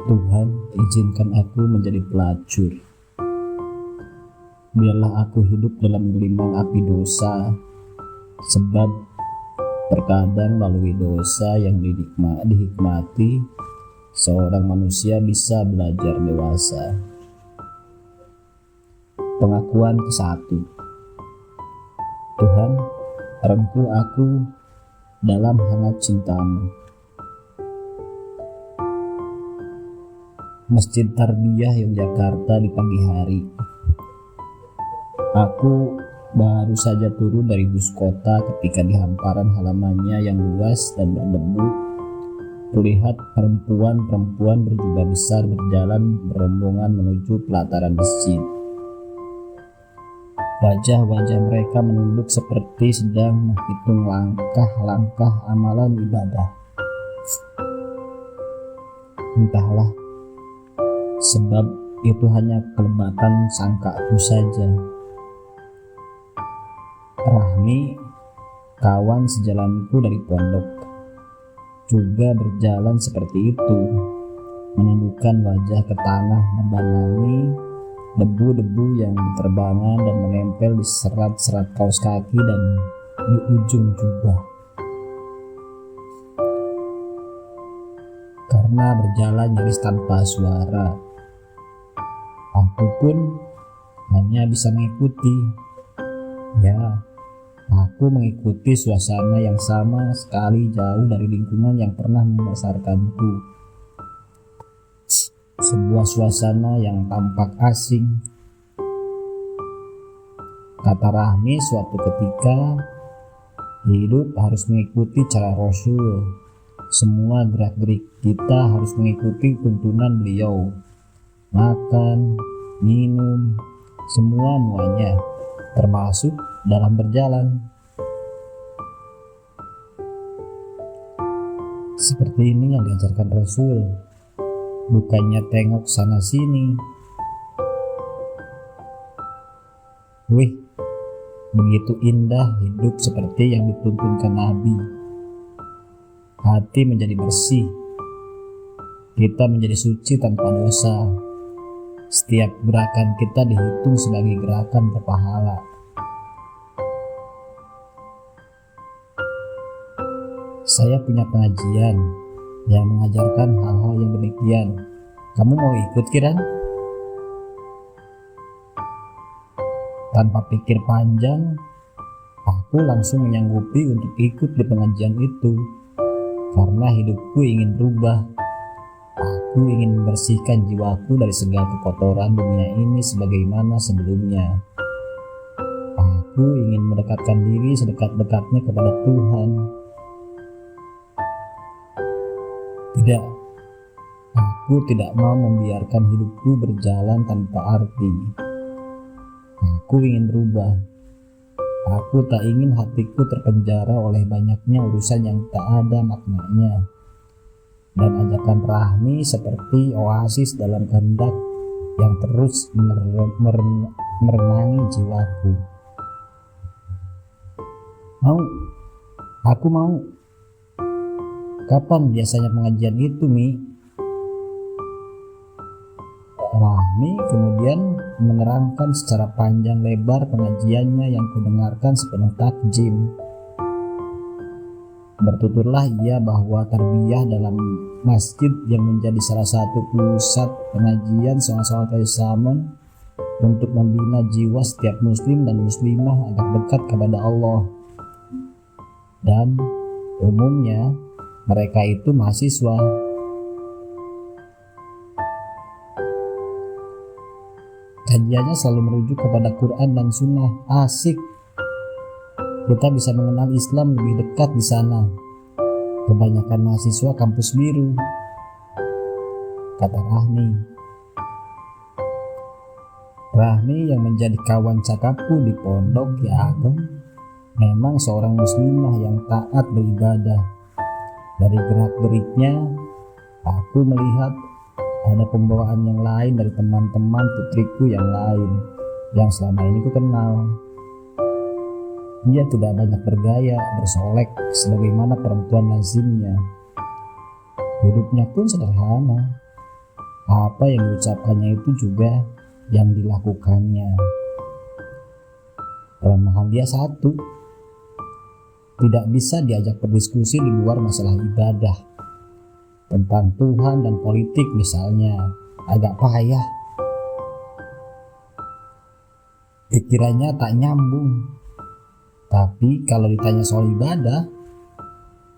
Tuhan, izinkan aku menjadi pelacur. Biarlah aku hidup dalam gelimang api dosa, sebab terkadang melalui dosa yang dihikmati, seorang manusia bisa belajar dewasa. Pengakuan ke-1. Tuhan, rengkuh aku dalam hangat cintamu. Masjid Tarbiyah Yogyakarta di pagi hari. Aku baru saja turun dari bus kota ketika di hamparan halamannya yang luas dan berdebu, kulihat perempuan-perempuan berjubah besar berjalan berombongan menuju pelataran masjid. Wajah-wajah mereka menunduk seperti sedang menghitung langkah-langkah amalan ibadah. Entahlah, sebab itu hanya kelebatan sangkaku saja. Rahmi, kawan sejalanku dari pondok, juga berjalan seperti itu, menundukkan wajah ke tanah, membanangi debu-debu yang berterbangan dan menempel di serat-serat kaos kaki dan di ujung jubah. Karena berjalan nyaris tanpa suara, aku pun hanya bisa mengikuti. Ya, aku mengikuti suasana yang sama sekali jauh dari lingkungan yang pernah membesarkanku. Sebuah suasana yang tampak asing. Kata Rahmi suatu ketika, hidup harus mengikuti cara Rasul. Semua gerak-gerik kita harus mengikuti tuntunan beliau. Makan, minum, semuanya, termasuk dalam berjalan. Seperti ini yang diajarkan Rasul, bukannya tengok sana sini. Wih, begitu indah hidup seperti yang dituntunkan Nabi. Hati menjadi bersih, kita menjadi suci tanpa dosa. Setiap gerakan kita dihitung sebagai gerakan berpahala. Saya punya pengajian yang mengajarkan hal-hal yang demikian. Kamu mau ikut, Kiran? Tanpa pikir panjang, aku langsung menyanggupi untuk ikut di pengajian itu. Karena hidupku ingin berubah. Aku ingin membersihkan jiwaku dari segala kekotoran dunia ini sebagaimana sebelumnya. Aku ingin mendekatkan diri sedekat-dekatnya kepada Tuhan. Tidak, aku tidak mau membiarkan hidupku berjalan tanpa arti. Aku ingin berubah. Aku tak ingin hatiku terpenjara oleh banyaknya urusan yang tak ada maknanya. Dan ajakan Rahmi seperti oasis dalam kehendak yang terus merenangi jiwaku. Aku mau. Kapan biasanya pengajian itu, Mi? Rahmi kemudian menerangkan secara panjang lebar pengajiannya yang kudengarkan sepenuh takjim. Bertuturlah ia bahwa tarbiyah dalam masjid yang menjadi salah satu pusat pengajian soal-soal keislaman untuk membina jiwa setiap muslim dan muslimah agar dekat kepada Allah. Dan umumnya mereka itu mahasiswa. Kajiannya selalu merujuk kepada Quran dan Sunnah. Asik. Kita bisa mengenal Islam lebih dekat di sana. Kebanyakan mahasiswa kampus biru, kata Rahmi. Rahmi yang menjadi kawan cakapku di pondok Ya Ageng memang seorang muslimah yang taat beribadah. Dari gerak-geriknya, aku melihat ada pembawaan yang lain dari teman-teman putriku yang lain yang selama ini ku kenal. Ia tidak banyak bergaya, bersolek sebagaimana perempuan lazimnya. Hidupnya pun sederhana. Apa yang diucapkannya itu juga yang dilakukannya. Kelemahan dia satu, tidak bisa diajak berdiskusi di luar masalah ibadah. Tentang Tuhan dan politik misalnya, agak payah. Pikirannya tak nyambung. Tapi kalau ditanya soal ibadah,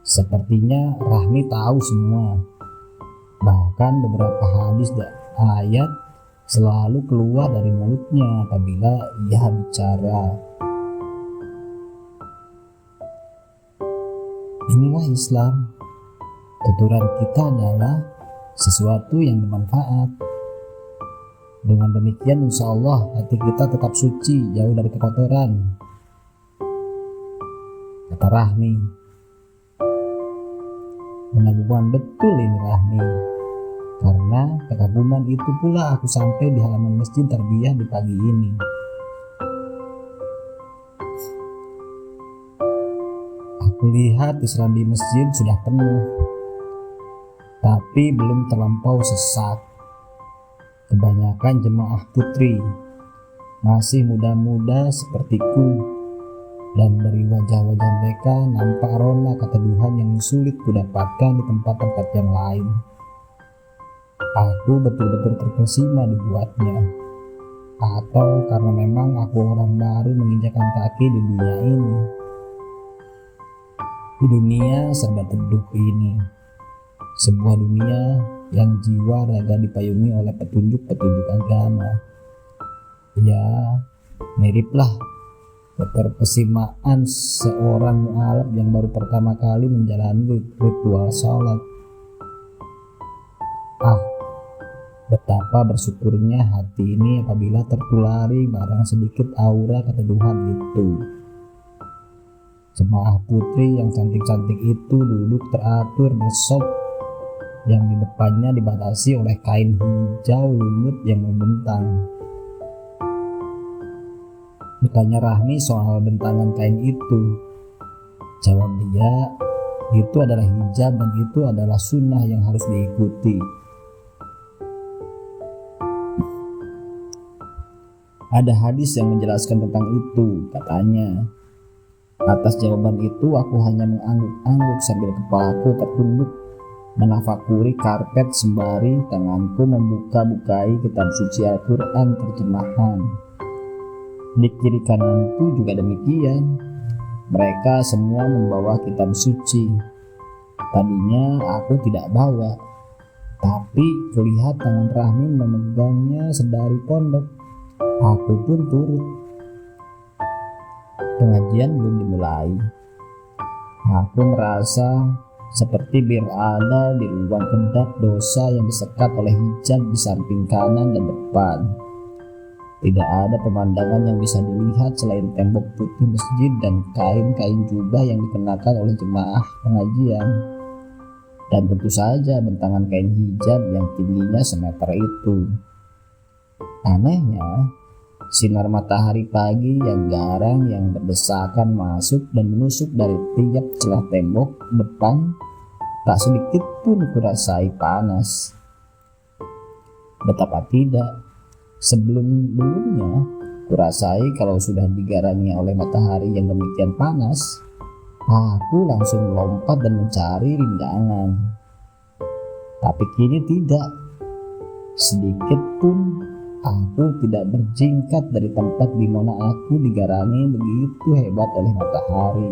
sepertinya Rahmi tahu semua. Bahkan beberapa hadis dan ayat selalu keluar dari mulutnya apabila ia bicara. Inilah Islam. Tuturan kita adalah sesuatu yang bermanfaat. Dengan demikian insya Allah hati kita tetap suci, jauh dari kekotoran. Kata Rahmi. Mengagumkan betul ini Rahmi. Karena kekaguman itu pula aku sampai di halaman masjid tarbiyah di pagi ini. Aku lihat di serambi masjid sudah penuh, tapi belum terlampau sesak. Kebanyakan jemaah putri masih muda-muda sepertiku, dan dari wajah-wajah mereka nampak rona keteduhan yang sulit kudapatkan di tempat-tempat yang lain. Aku betul-betul terkesima dibuatnya, atau karena memang aku orang baru menginjakkan kaki di dunia ini. Di dunia serba teduh ini, sebuah dunia yang jiwa raga dipayungi oleh petunjuk-petunjuk agama. Ya, miriplah keterkesimaan seorang mu'alaf yang baru pertama kali menjalani ritual sholat. Betapa bersyukurnya hati ini apabila tertulari barang sedikit aura keteduhan itu. Jemaah putri yang cantik-cantik itu duduk teratur bersop yang di depannya dibatasi oleh kain hijau lumut yang membentang. Bertanya Rahmi soal bentangan kain itu. Jawab dia, itu adalah hijab dan itu adalah sunnah yang harus diikuti. Ada hadis yang menjelaskan tentang itu, katanya. Atas jawaban itu aku hanya mengangguk-angguk sambil kepalaku tertunduk menafakuri karpet sembari tanganku membuka-bukai kitab suci Al-Quran terjemahan. Di kiri kananku juga demikian. Mereka semua membawa kitab suci. Tadinya aku tidak bawa, tapi kulihat tangan Rahmi memegangnya sedari pondok. Aku pun turut. Pengajian belum dimulai. Aku merasa seperti berada di ruang kedap dosa yang disekat oleh hijab di samping kanan dan depan. Tidak ada pemandangan yang bisa dilihat selain tembok putih masjid dan kain-kain jubah yang dikenakan oleh jemaah pengajian. Dan tentu saja bentangan kain hijab yang tingginya semeter itu. Anehnya, sinar matahari pagi yang garang yang berdesakan masuk dan menusuk dari tiap celah tembok depan, tak sedikit pun kurasai panas. Betapa tidak, sebelum-belumnya kurasai kalau sudah digarangi oleh matahari yang demikian panas, aku langsung lompat dan mencari rindangan. Tapi kini tidak, sedikit pun aku tidak berjingkat dari tempat di mana aku digarangi begitu hebat oleh matahari.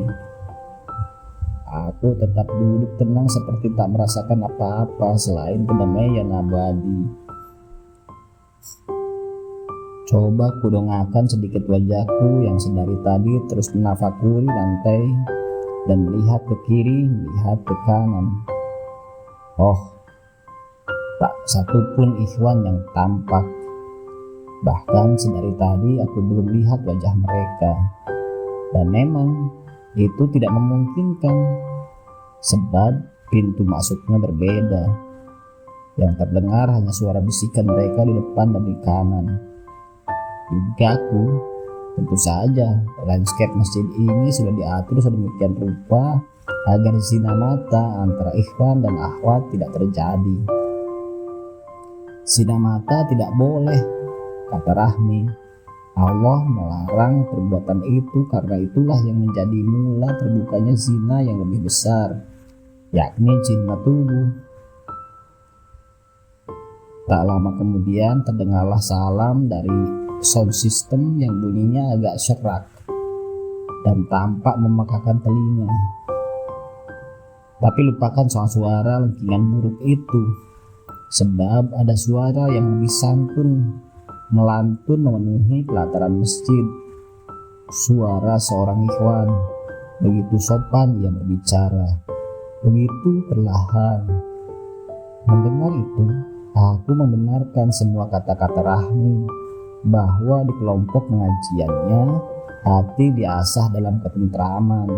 Aku tetap duduk tenang seperti tak merasakan apa-apa selain kedamaian abadi. Coba kudongakkan sedikit wajahku yang sedari tadi terus menafakuri lantai dan melihat ke kiri, melihat ke kanan. Oh, tak satupun ikhwan yang tampak. Bahkan sedari tadi aku belum lihat wajah mereka. Dan memang itu tidak memungkinkan, sebab pintu masuknya berbeda. Yang terdengar hanya suara bisikan mereka di depan dan di kanan. Dugaku, tentu saja landscape masjid ini sudah diatur sedemikian rupa agar zina mata antara ikhwan dan akhwat tidak terjadi. Zina mata tidak boleh, kata Rahmi. Allah melarang perbuatan itu karena itulah yang menjadi mula terbukanya zina yang lebih besar, yakni zina tubuh. Tak lama kemudian terdengarlah salam dari sound system yang bunyinya agak serak dan tampak memekakan telinga. Tapi lupakan soal suara lengkingan buruk itu, sebab ada suara yang lebih santun melantun memenuhi pelataran masjid. Suara seorang ikhwan, begitu sopan ia berbicara, begitu perlahan. Mendengar itu, aku membenarkan semua kata-kata Rahmi bahwa di kelompok pengajiannya hati diasah dalam ketentraman.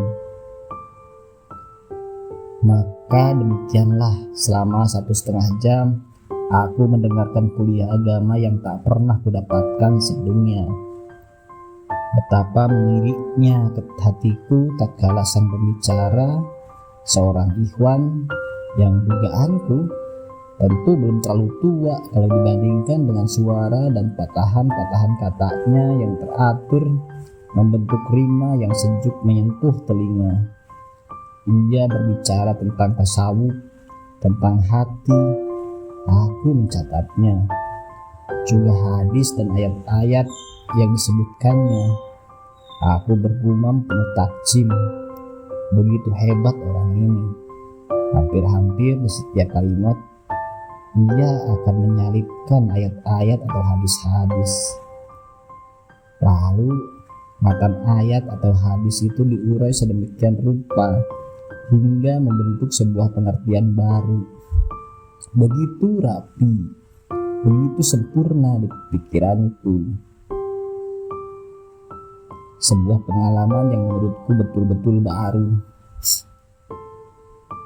Maka demikianlah selama 1,5 jam aku mendengarkan kuliah agama yang tak pernah kudapatkan sebelumnya. Betapa mengiriknya hatiku tatkala sang pembicara, seorang ikhwan yang dugaanku tentu belum terlalu tua kalau dibandingkan dengan suara dan patahan-patahan katanya yang teratur membentuk rima yang sejuk menyentuh telinga. Ia berbicara tentang tasawuf, tentang hati. Aku mencatatnya, juga hadis dan ayat-ayat yang disebutkannya. Aku bergumam penuh takjim, begitu hebat orang ini. Hampir-hampir di setiap kalimat ia akan menyalipkan ayat-ayat atau hadis-hadis. Lalu matan ayat atau hadis itu diurai sedemikian rupa hingga membentuk sebuah pengertian baru. Begitu rapi, begitu sempurna di pikiranku. Sebuah pengalaman yang menurutku betul-betul baru.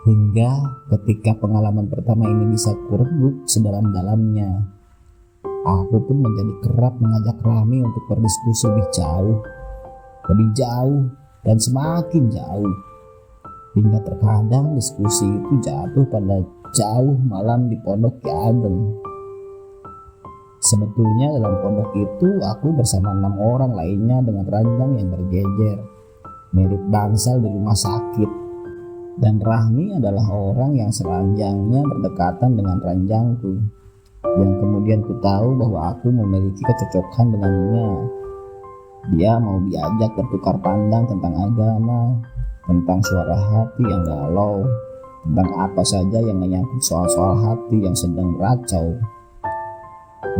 Hingga ketika pengalaman pertama ini bisa kurembuk sedalam-dalamnya, aku pun menjadi kerap mengajak Rahmi untuk berdiskusi lebih jauh, dan semakin jauh. Hingga terkadang diskusi itu jatuh pada jauh malam di pondok Ki Ageng. Sebetulnya dalam pondok itu aku bersama 6 orang lainnya dengan ranjang yang berjejer, mirip bangsal di rumah sakit. Dan Rahmi adalah orang yang seranjangnya berdekatan dengan ranjangku, yang kemudian ku tahu bahwa aku memiliki kecocokan dengannya. Dia mau diajak bertukar pandang tentang agama, tentang suara hati yang galau, tentang apa saja yang menyangkut soal-soal hati yang sedang beracau.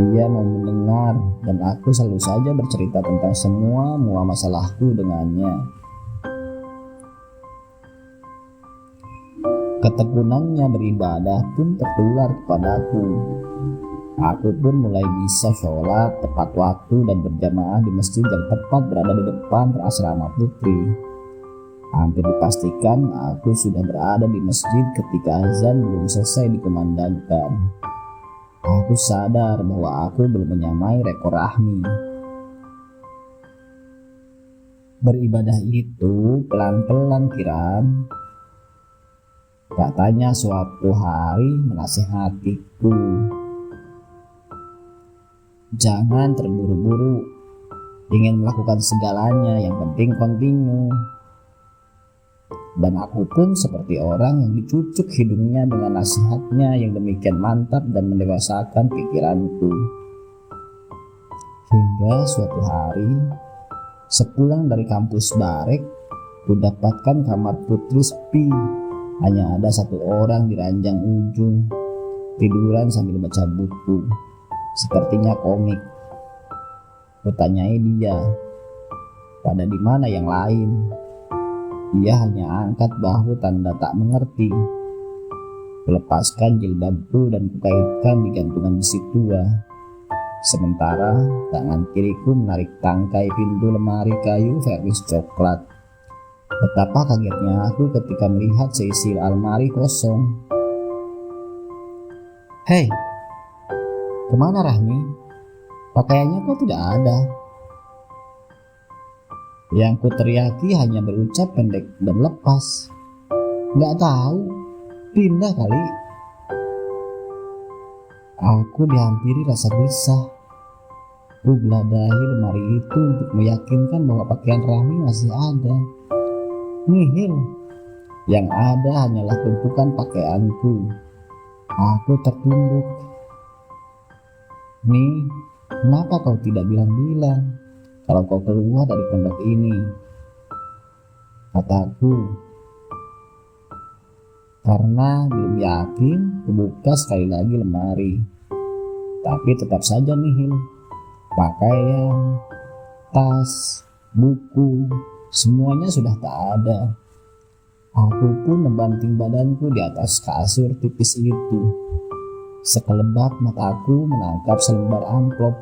Dia mau mendengar, dan aku selalu saja bercerita tentang semua masalahku dengannya. Ketekunannya beribadah pun tertular kepadaku. Aku pun mulai bisa sholat tepat waktu dan berjamaah di masjid yang tepat berada di depan asrama putri. Hampir dipastikan aku sudah berada di masjid ketika azan belum selesai dikumandangkan. Aku sadar bahwa aku belum menyamai rekor Rahmi. Beribadah itu pelan-pelan Kiran. Katanya suatu hari menasihatiku, jangan terburu-buru ingin melakukan segalanya, yang penting kontinu. Dan aku pun seperti orang yang dicucuk hidungnya dengan nasihatnya yang demikian mantap dan mendewasakan pikiranku. Hingga suatu hari, sepulang dari kampus Barek, kudapatkan kamar putri sepi. Hanya ada satu orang di ranjang ujung, tiduran sambil baca buku, sepertinya komik. Kutanyai dia, pada di mana yang lain? Dia hanya angkat bahu tanda tak mengerti. Kulepaskan jilbabku dan kukaitkan di gantungan besi tua. Sementara tangan kiriku menarik tangkai pintu lemari kayu vernis coklat. Betapa kagetnya aku ketika melihat seisi almari kosong. Hei, kemana Rahmi? Pakaiannya kok tidak ada? Yang ku teriaki hanya berucap pendek dan lepas. Nggak tahu, pindah kali. Aku dihampiri rasa gelisah. Ku geladahi lemari itu untuk meyakinkan bahwa pakaian Rahmi masih ada. Nihil. Yang ada hanyalah tumpukan pakaianku. Aku tertunduk. Nih, kenapa kau tidak bilang-bilang kalau kau keluar dari pondok ini? Kataku. Karena belum yakin, kubuka sekali lagi lemari. Tapi tetap saja nihil. Pakaian, tas, buku, semuanya sudah tak ada. Aku pun membanting badanku di atas kasur tipis itu. Sekelebat mataku menangkap selembar amplop.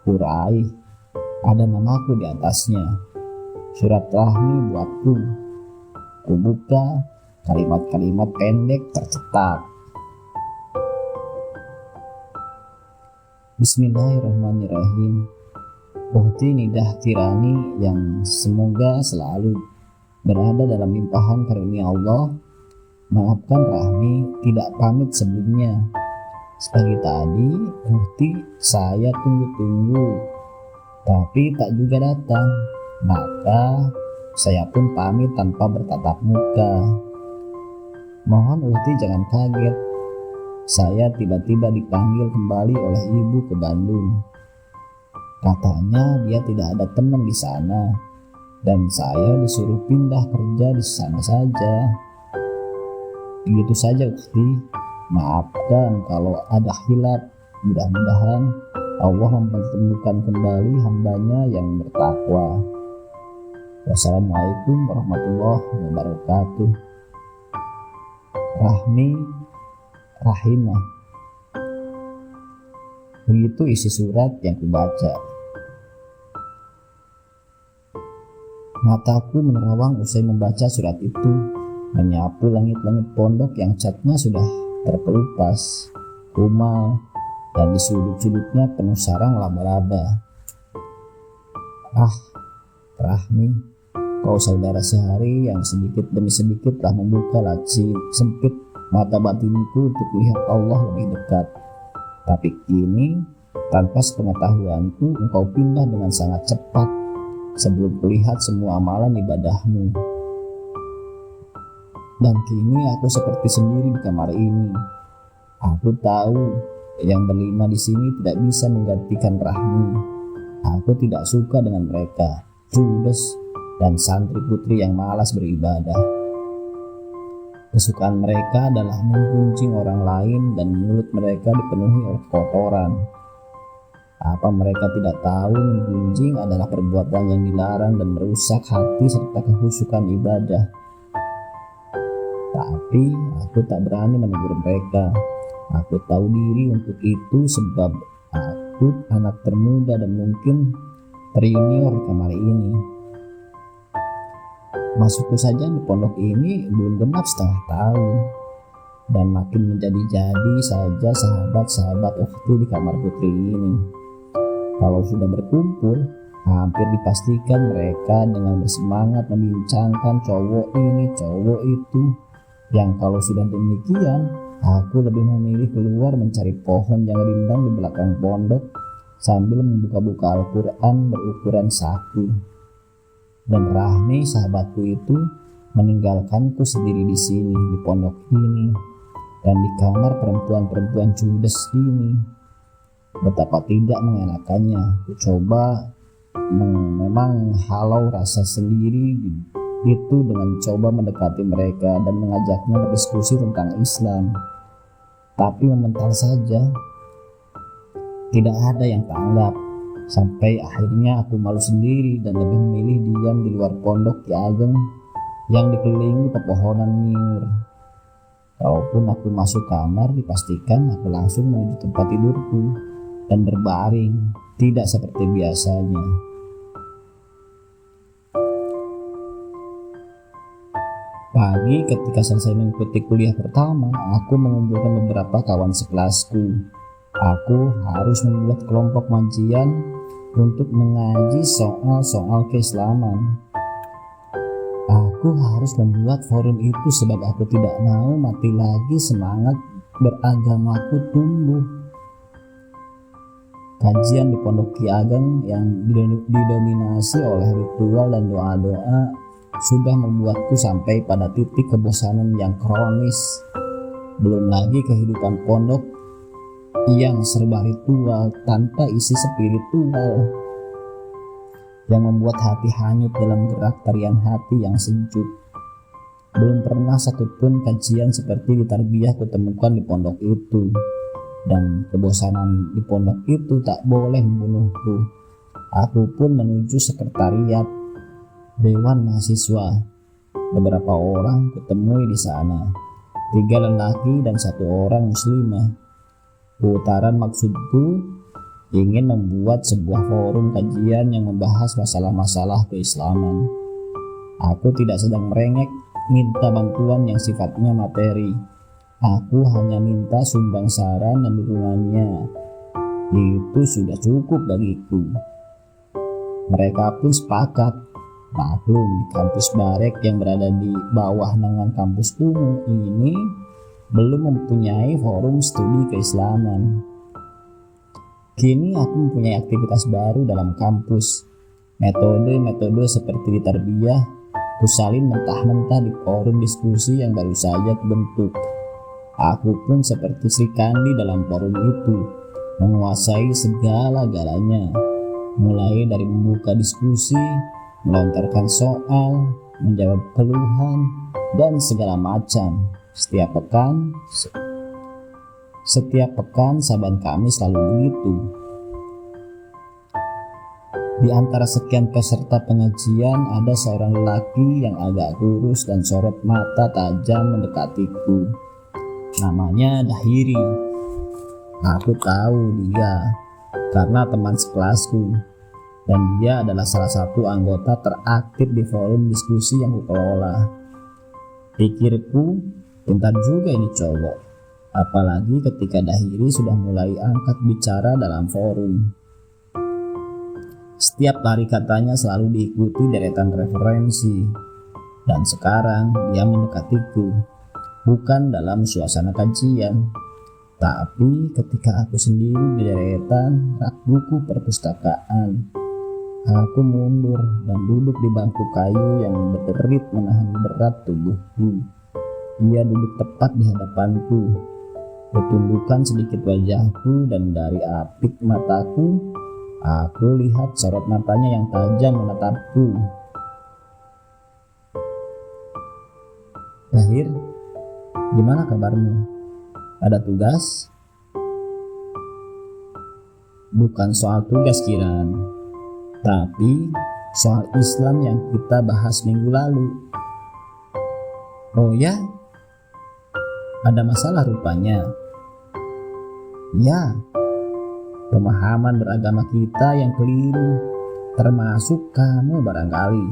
Kurai, ada namaku di atasnya. Surat Rahmi buatku. Kubuka, kalimat-kalimat pendek tercetak. Bismillahirrahmanirrahim. Ukhti Nidah Tirani yang semoga selalu berada dalam limpahan karunia Allah. Maafkan Rahmi tidak pamit sebelumnya. Seperti tadi, Ukhti saya tunggu-tunggu, tapi tak juga datang. Maka saya pun pamit tanpa bertatap muka. Mohon Ukhti jangan kaget. Saya tiba-tiba dipanggil kembali oleh ibu ke Bandung. Katanya dia tidak ada teman di sana dan saya disuruh pindah kerja di sana saja. Begitu saja Ukhti. Maafkan kalau ada khilaf. Mudah-mudahan Allah mempertemukan kembali hambanya yang bertakwa. Wassalamualaikum warahmatullahi wabarakatuh. Rahmi Rahimah. Begitu isi surat yang kubaca. Mataku menerawang usai membaca surat itu, menyapu langit-langit pondok yang catnya sudah terkelupas, kumal, dan di sudut-sudutnya penuh sarang laba-laba. Ah, Rahmi, kau saudara sehari yang sedikit demi sedikit telah membuka laci sempit mata batinku untuk melihat Allah lebih dekat. Tapi kini, tanpa sepengetahuanku, engkau pindah dengan sangat cepat sebelum kulihat semua amalan ibadahmu. Dan kini aku seperti sendiri di kamar ini. Aku tahu yang berlima di sini tidak bisa menggantikan Rahmi. Aku tidak suka dengan mereka, judes dan santri putri yang malas beribadah. Kesukaan mereka adalah menggunjing orang lain dan mulut mereka dipenuhi oleh kotoran. Apa mereka tidak tahu menggunjing adalah perbuatan yang dilarang dan merusak hati serta kehusukan ibadah? Tapi aku tak berani menegur mereka. Aku tahu diri untuk itu sebab aku anak termuda dan mungkin terjunior di kamar ini. Masukku saja di pondok ini belum genap setengah tahun, dan makin menjadi-jadi saja sahabat-sahabat Ukhti di kamar putri ini. Kalau sudah berkumpul, hampir dipastikan mereka dengan bersemangat membincangkan cowok ini, cowok itu, yang kalau sudah demikian, aku lebih memilih keluar mencari pohon yang rindang di belakang pondok sambil membuka-buka Al-Quran berukuran saku. Dan Rahmi sahabatku itu meninggalkanku sendiri di sini, di pondok ini, dan di kamar perempuan-perempuan judes ini. Betapa tidak mengenakannya. Ku coba memang halau rasa sendiri itu dengan coba mendekati mereka dan mengajaknya berdiskusi tentang Islam. Tapi memental saja, tidak ada yang tanggap. Sampai akhirnya aku malu sendiri dan lebih memilih diam di luar pondok Ki Ageng yang dikelilingi pepohonan niur. Kalaupun aku masuk kamar, dipastikan aku langsung menuju tempat tidurku dan berbaring, tidak seperti biasanya. Pagi ketika selesai mengikuti kuliah pertama, aku mengumpulkan beberapa kawan sekelasku. Aku harus membuat kelompok majian untuk mengaji soal-soal keislaman. Aku harus membuat forum itu sebab aku tidak mau mati lagi semangat beragamaku tumbuh. Kajian di Pondok Ki Ageng yang didominasi oleh ritual dan doa-doa sudah membuatku sampai pada titik kebosanan yang kronis. Belum lagi kehidupan pondok yang serba ritual tanpa isi spiritual yang membuat hati hanyut dalam gerak tarian hati yang sejuk. Belum pernah satupun kajian seperti di tarbiyah kutemukan di pondok itu. Dan kebosanan di pondok itu tak boleh membunuhku. Aku pun menuju sekretariat Dewan Mahasiswa. Beberapa orang kutemui di sana, 3 lelaki dan 1 orang muslimah. Putaran maksudku ingin membuat sebuah forum kajian yang membahas masalah-masalah keislaman. Aku tidak sedang merengek minta bantuan yang sifatnya materi. Aku hanya minta sumbang saran dan dukungannya. Itu sudah cukup bagiku. Mereka pun sepakat. Maklum, di kampus Barek yang berada di bawah naungan kampus umum ini belum mempunyai forum studi keislaman. Kini aku mempunyai aktivitas baru dalam kampus. Metode-metode seperti di tarbiyah kusalin mentah-mentah di forum diskusi yang baru saja kubentuk. Aku pun seperti Sri Kandi dalam forum itu, menguasai segala-galanya, mulai dari membuka diskusi, melontarkan soal, menjawab keluhan, dan segala macam. Setiap pekan Saban Kamis selalu begitu. Di antara sekian peserta pengajian ada seorang lelaki yang agak kurus dan sorot mata tajam mendekatiku. Namanya Dahiri. Aku tahu dia karena teman sekelasku, dan dia adalah salah satu anggota teraktif di forum diskusi yang kukelola. Pikirku, pintar juga ini cowok, apalagi ketika Dahiri sudah mulai angkat bicara dalam forum. Setiap lari katanya selalu diikuti deretan referensi, dan sekarang dia mendekatiku. Bukan dalam suasana kajian, tapi ketika aku sendiri di deretan rak buku perpustakaan. Aku mundur dan duduk di bangku kayu yang berderit menahan berat tubuhku. Ia duduk tepat di hadapanku. Kutundukkan sedikit wajahku dan dari apik mataku, aku lihat sorot matanya yang tajam menatapku. Dahir, gimana kabarmu? Ada tugas? Bukan soal tugas Kiran, tapi soal Islam yang kita bahas minggu lalu. Oh ya? Ada masalah rupanya. Ya, pemahaman beragama kita yang keliru, termasuk kamu barangkali.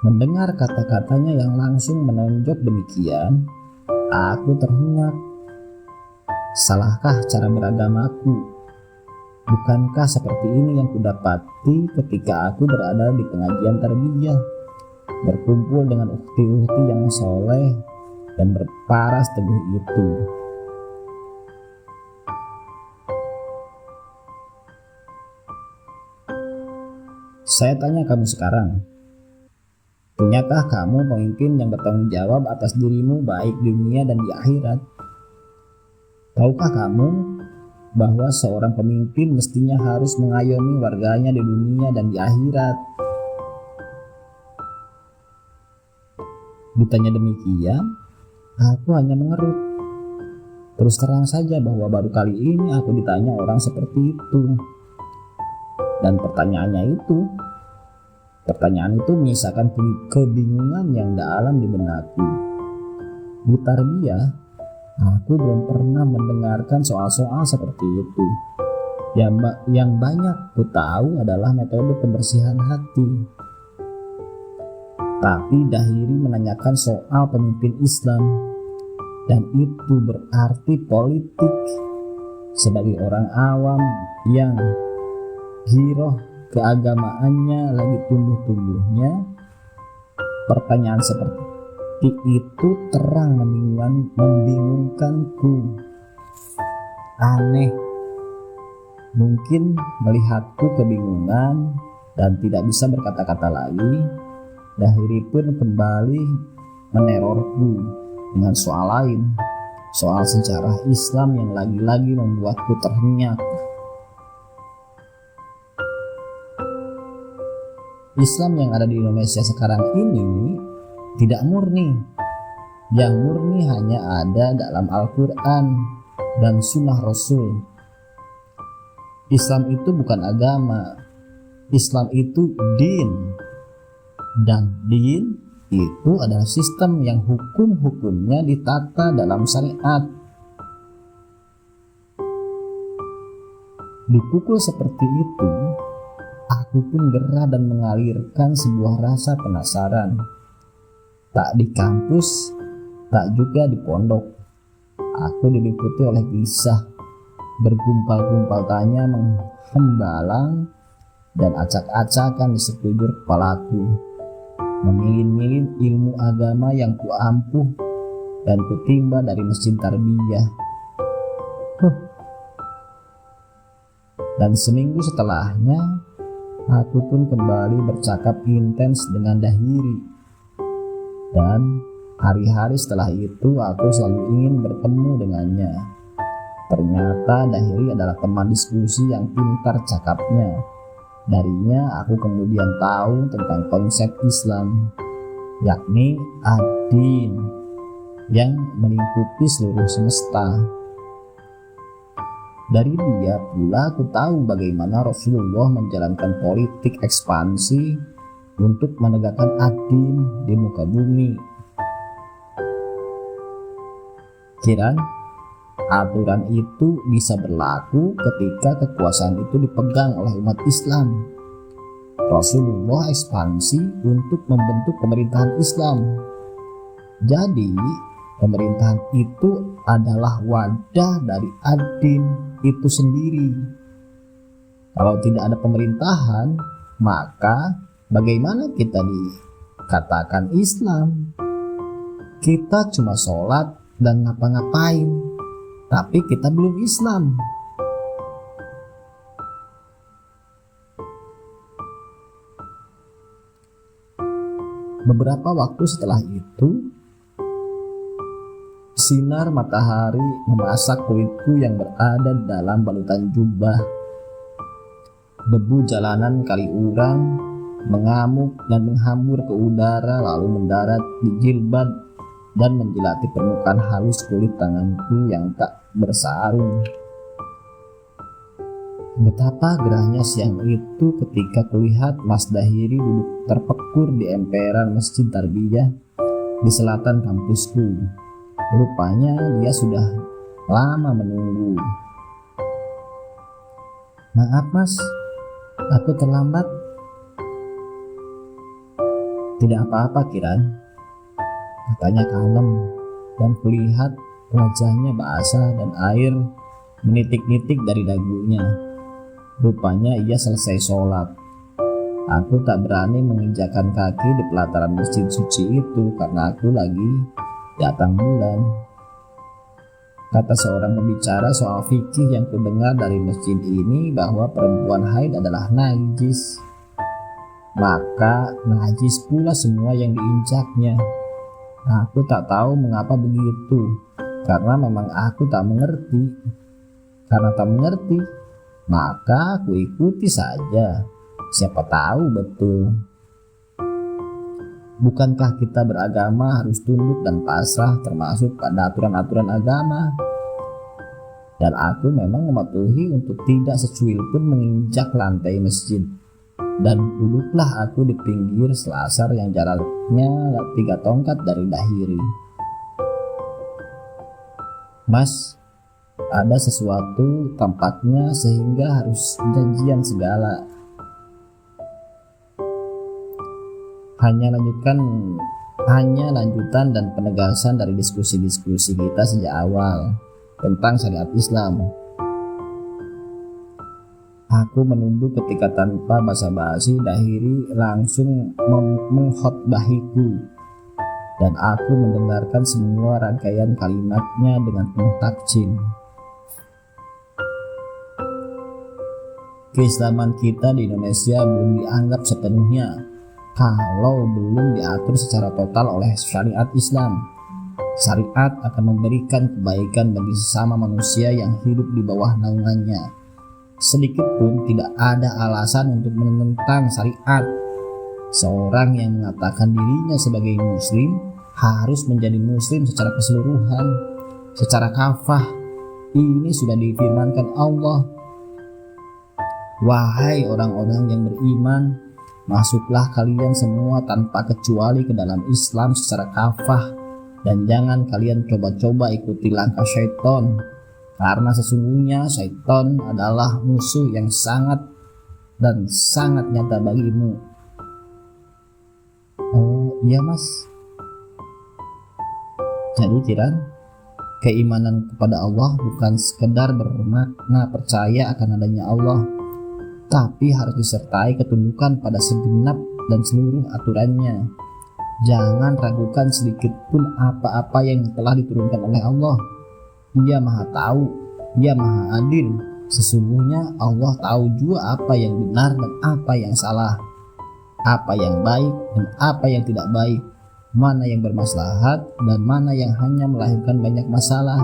Mendengar kata-katanya yang langsung menonjok demikian, aku terhenyak. Salahkah cara beragamaku? Bukankah seperti ini yang kudapati ketika aku berada di pengajian tarbiyah, berkumpul dengan ukhti-ukhti yang soleh dan berparas teguh itu? Saya tanya kamu sekarang, punyakah kamu pemimpin yang bertanggung jawab atas dirimu baik di dunia dan di akhirat? Tahukah kamu bahwa seorang pemimpin mestinya harus mengayomi warganya di dunia dan di akhirat? Ditanya demikian, aku hanya mengerut. Terus terang saja bahwa baru kali ini aku ditanya orang seperti itu. Dan pertanyaan itu menyisakan kebingungan yang dalam di benakku. Di tarbiyah, aku belum pernah mendengarkan soal-soal seperti itu. Yang banyak ku tahu adalah metode pembersihan hati. Tapi Dahiri menanyakan soal pemimpin Islam, dan itu berarti politik. Sebagai orang awam yang giroh keagamaannya lagi tumbuh-tumbuhnya, pertanyaan seperti itu terang membingungkanku. aneh. Mungkin melihatku kebingungan dan tidak bisa berkata-kata lagi, Dahiri pun kembali menerorku dengan soal lain, soal sejarah Islam yang lagi-lagi membuatku terhenyak. Islam yang ada di Indonesia sekarang ini tidak murni. Yang murni hanya ada dalam Al-Quran dan Sunnah Rasul. Islam itu bukan agama. Islam itu din. Dan din itu adalah sistem yang hukum-hukumnya ditata dalam syariat. Dipukul seperti itu, aku pun gerah dan mengalirkan sebuah rasa penasaran. Tak di kampus, tak juga di pondok. Aku diliputi oleh kisah, bergumpal-gumpal tanya menghembalang dan acak-acakan di sekujur kepalaku, memilin-milin ilmu agama yang kuampuh dan kutimba dari mesin tarbiyah. Dan seminggu setelahnya, aku pun kembali bercakap intens dengan Dahiri. Dan hari-hari setelah itu aku selalu ingin bertemu dengannya. Ternyata Dahiri adalah teman diskusi yang pintar cakapnya. Darinya aku kemudian tahu tentang konsep Islam, yakni ad-din, yang melingkupi seluruh semesta. Dari dia pula aku tahu bagaimana Rasulullah menjalankan politik ekspansi untuk menegakkan ad-din di muka bumi. Kiran, aturan itu bisa berlaku ketika kekuasaan itu dipegang oleh umat Islam. Rasulullah ekspansi untuk membentuk pemerintahan Islam. Jadi, pemerintahan itu adalah wadah dari ad-din itu sendiri. Kalau tidak ada pemerintahan, maka bagaimana kita dikatakan Islam? Kita cuma sholat dan ngapa-ngapain, tapi kita belum Islam. Beberapa waktu setelah itu, sinar matahari memasak kulitku yang berada dalam balutan jubah. Debu jalanan Kaliurang mengamuk dan menghambur ke udara lalu mendarat di jilbab dan menjilati permukaan halus kulit tanganku yang tak bersarung. Betapa gerahnya siang itu ketika kulihat Mas Dahiri duduk terpekur di emperan Masjid Tarbiyah di selatan kampusku. Rupanya dia sudah lama menunggu. Maaf mas, aku terlambat. Tidak apa-apa Kiran, katanya kalem, dan kulihat wajahnya basah dan air menitik-nitik dari dagunya. Rupanya ia selesai sholat. Aku tak berani menginjakan kaki di pelataran masjid suci itu karena aku lagi datang bulan. Kata seorang pembicara soal fikih yang kudengar dari masjid ini bahwa perempuan haid adalah najis. Maka najis pula semua yang diinjaknya. Aku tak tahu mengapa begitu, karena memang aku tak mengerti. Karena tak mengerti, maka aku ikuti saja. Siapa tahu betul. Bukankah kita beragama harus tunduk dan pasrah termasuk pada aturan-aturan agama? Dan aku memang mematuhi untuk tidak secuil pun menginjak lantai masjid. Dan duduklah aku di pinggir selasar yang jaraknya 3 tongkat dari Dahiri. Mas, ada sesuatu tampaknya sehingga harus janjian segala. Hanya lanjutan dan penegasan dari diskusi-diskusi kita sejak awal tentang syariat Islam. Aku menunduk ketika tanpa basa-basi Dahiri langsung mengkhotbahiku, dan aku mendengarkan semua rangkaian kalimatnya dengan penuh takjim. keislaman kita di Indonesia belum dianggap sepenuhnya kalau belum diatur secara total oleh syariat Islam. Syariat akan memberikan kebaikan bagi sesama manusia yang hidup di bawah naungannya. Sedikit pun tidak ada alasan untuk menentang syariat. Seorang yang mengatakan dirinya sebagai muslim harus menjadi muslim secara keseluruhan, secara kafah. Ini sudah difirmankan Allah. Wahai orang-orang yang beriman, masuklah kalian semua tanpa kecuali ke dalam Islam secara kafah, dan jangan kalian coba-coba ikuti langkah syaitan, karena sesungguhnya syaitan adalah musuh yang sangat dan sangat nyata bagimu. Oh iya mas, jadi Kiran, keimanan kepada Allah bukan sekedar bermakna percaya akan adanya Allah, tapi harus disertai ketundukan pada segenap dan seluruh aturannya. Jangan ragukan sedikit pun apa-apa yang telah diturunkan oleh Allah. Ia maha tahu, Ia maha adil. Sesungguhnya Allah tahu juga apa yang benar dan apa yang salah, apa yang baik dan apa yang tidak baik, mana yang bermaslahat dan mana yang hanya melahirkan banyak masalah.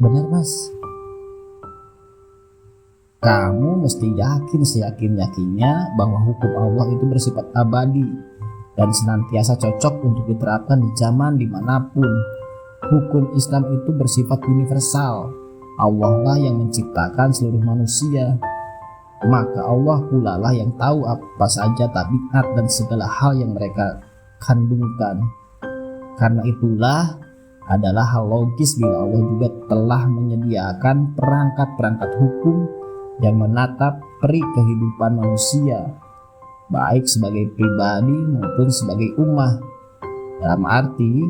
Benar mas, kamu mesti yakin seyakin-yakinnya bahwa hukum Allah itu bersifat abadi dan senantiasa cocok untuk diterapkan di zaman dimanapun. Hukum Islam itu bersifat universal. Allah lah yang menciptakan seluruh manusia. Maka Allah pula lah yang tahu apa saja tabiat dan segala hal yang mereka kandungkan. Karena itulah adalah hal logis bila Allah juga telah menyediakan perangkat-perangkat hukum yang menatap peri kehidupan manusia, baik sebagai pribadi maupun sebagai ummah. Dalam arti,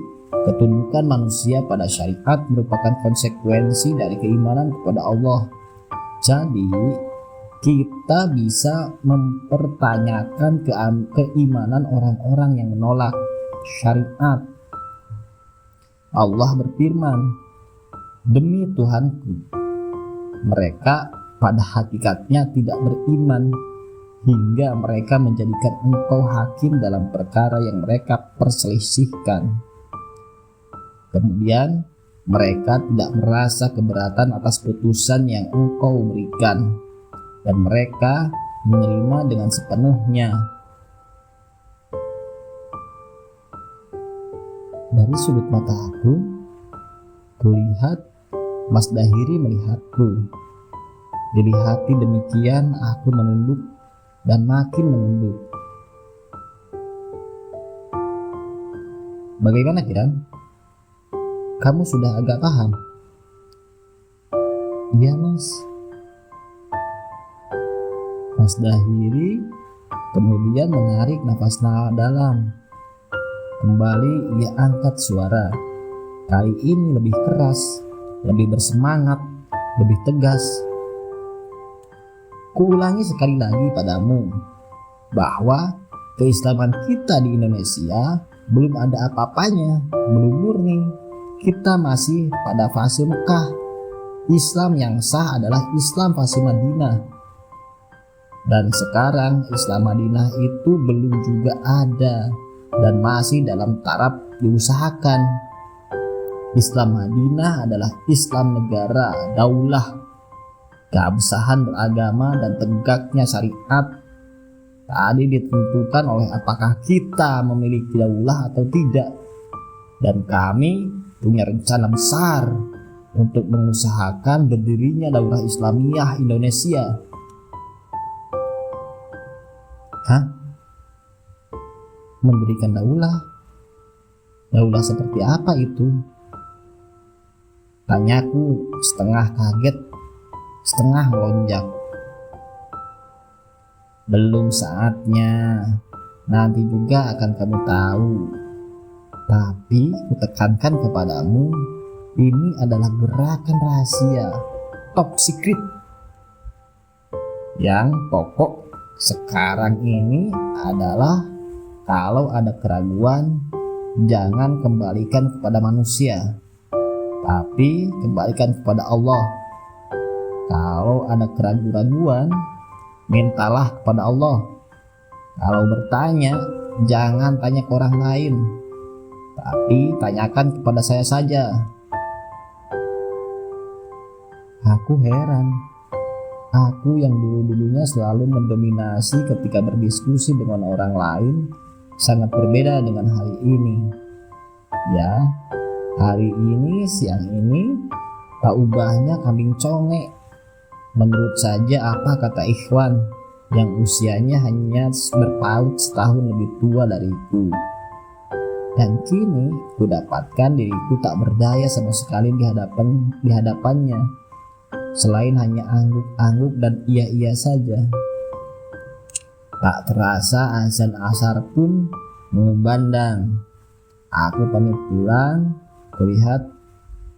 ketundukan manusia pada syariat merupakan konsekuensi dari keimanan kepada Allah. Jadi, kita bisa mempertanyakan keimanan orang-orang yang menolak syariat. Allah berfirman, "Demi Tuhanku, mereka pada hakikatnya tidak beriman hingga mereka menjadikan engkau hakim dalam perkara yang mereka perselisihkan. Kemudian mereka tidak merasa keberatan atas putusan yang engkau berikan, dan mereka menerima dengan sepenuhnya." Dari sudut mata aku, kulihat Mas Dahiri melihatku. Dilihat demikian, aku menunduk dan makin menunduk. Bagaimana Kiran? Kamu sudah agak paham? Iya mas. Mas Dahiri kemudian menarik nafas dalam. Kembali ia angkat suara. Kali ini lebih keras, lebih bersemangat, lebih tegas. Kuulangi sekali lagi padamu bahwa keislaman kita di Indonesia belum ada apa-apanya, belum murni. Kita masih pada fase Mekah. Islam yang sah adalah Islam fase Madinah. Dan sekarang Islam Madinah itu belum juga ada dan masih dalam taraf diusahakan. Islam Madinah adalah Islam negara, daulah, keabsahan beragama dan tegaknya syariat. Tadi ditentukan oleh apakah kita memiliki daulah atau tidak. Dan kami punya rencana besar untuk mengusahakan berdirinya daulah Islamiyah Indonesia. Hah? Mendirikan daulah? Daulah seperti apa itu? Tanyaku setengah kaget, setengah melonjak. Belum saatnya, nanti juga akan kamu tahu. Tapi kutekankan kepadamu, ini adalah gerakan rahasia, top secret. Yang pokok sekarang ini adalah kalau ada keraguan, jangan kembalikan kepada manusia, tapi kembalikan kepada Allah. Kalau ada keraguan-raguan, mintalah kepada Allah. Kalau bertanya, jangan tanya ke orang lain, tapi tanyakan kepada saya saja. Aku heran, aku yang dulu-dulunya selalu mendominasi ketika berdiskusi dengan orang lain, sangat berbeda dengan hari ini. Ya, hari ini, siang ini, tak ubahnya kambing conge. Menurut saja apa kata Ikhwan yang usianya hanya berpaut setahun lebih tua dariku. Dan kini ku dapatkan diriku tak berdaya sama sekali di hadapannya, selain hanya angguk-angguk dan iya-iya saja. Tak terasa azan asar pun mengumandang. Aku pamit pulang, kulihat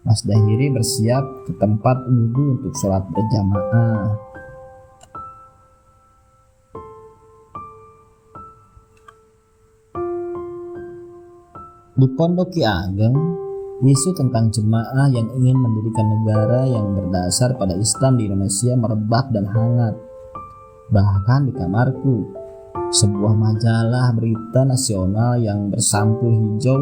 Mas Dahiri bersiap ke tempat wudhu untuk sholat berjamaah. Di Pondok Ki Ageng, isu tentang jemaah yang ingin mendirikan negara yang berdasar pada Islam di Indonesia merebak dan hangat. Bahkan di kamarku, sebuah majalah berita nasional yang bersampul hijau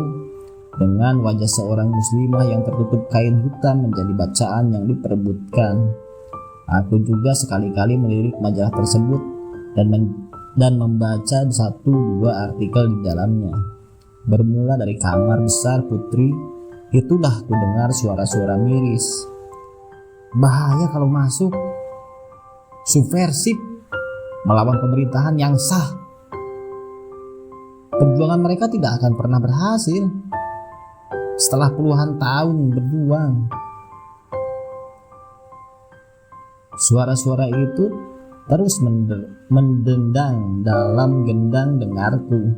dengan wajah seorang muslimah yang tertutup kain hitam menjadi bacaan yang diperebutkan. Aku juga sekali-kali melirik majalah tersebut dan membaca satu dua artikel di dalamnya. Bermula dari kamar besar putri, itulah ku dengar suara-suara miris. Bahaya kalau masuk, subversif, melawan pemerintahan yang sah. Perjuangan mereka tidak akan pernah berhasil setelah puluhan tahun berjuang. Suara-suara itu terus mendendang dalam gendang dengarku.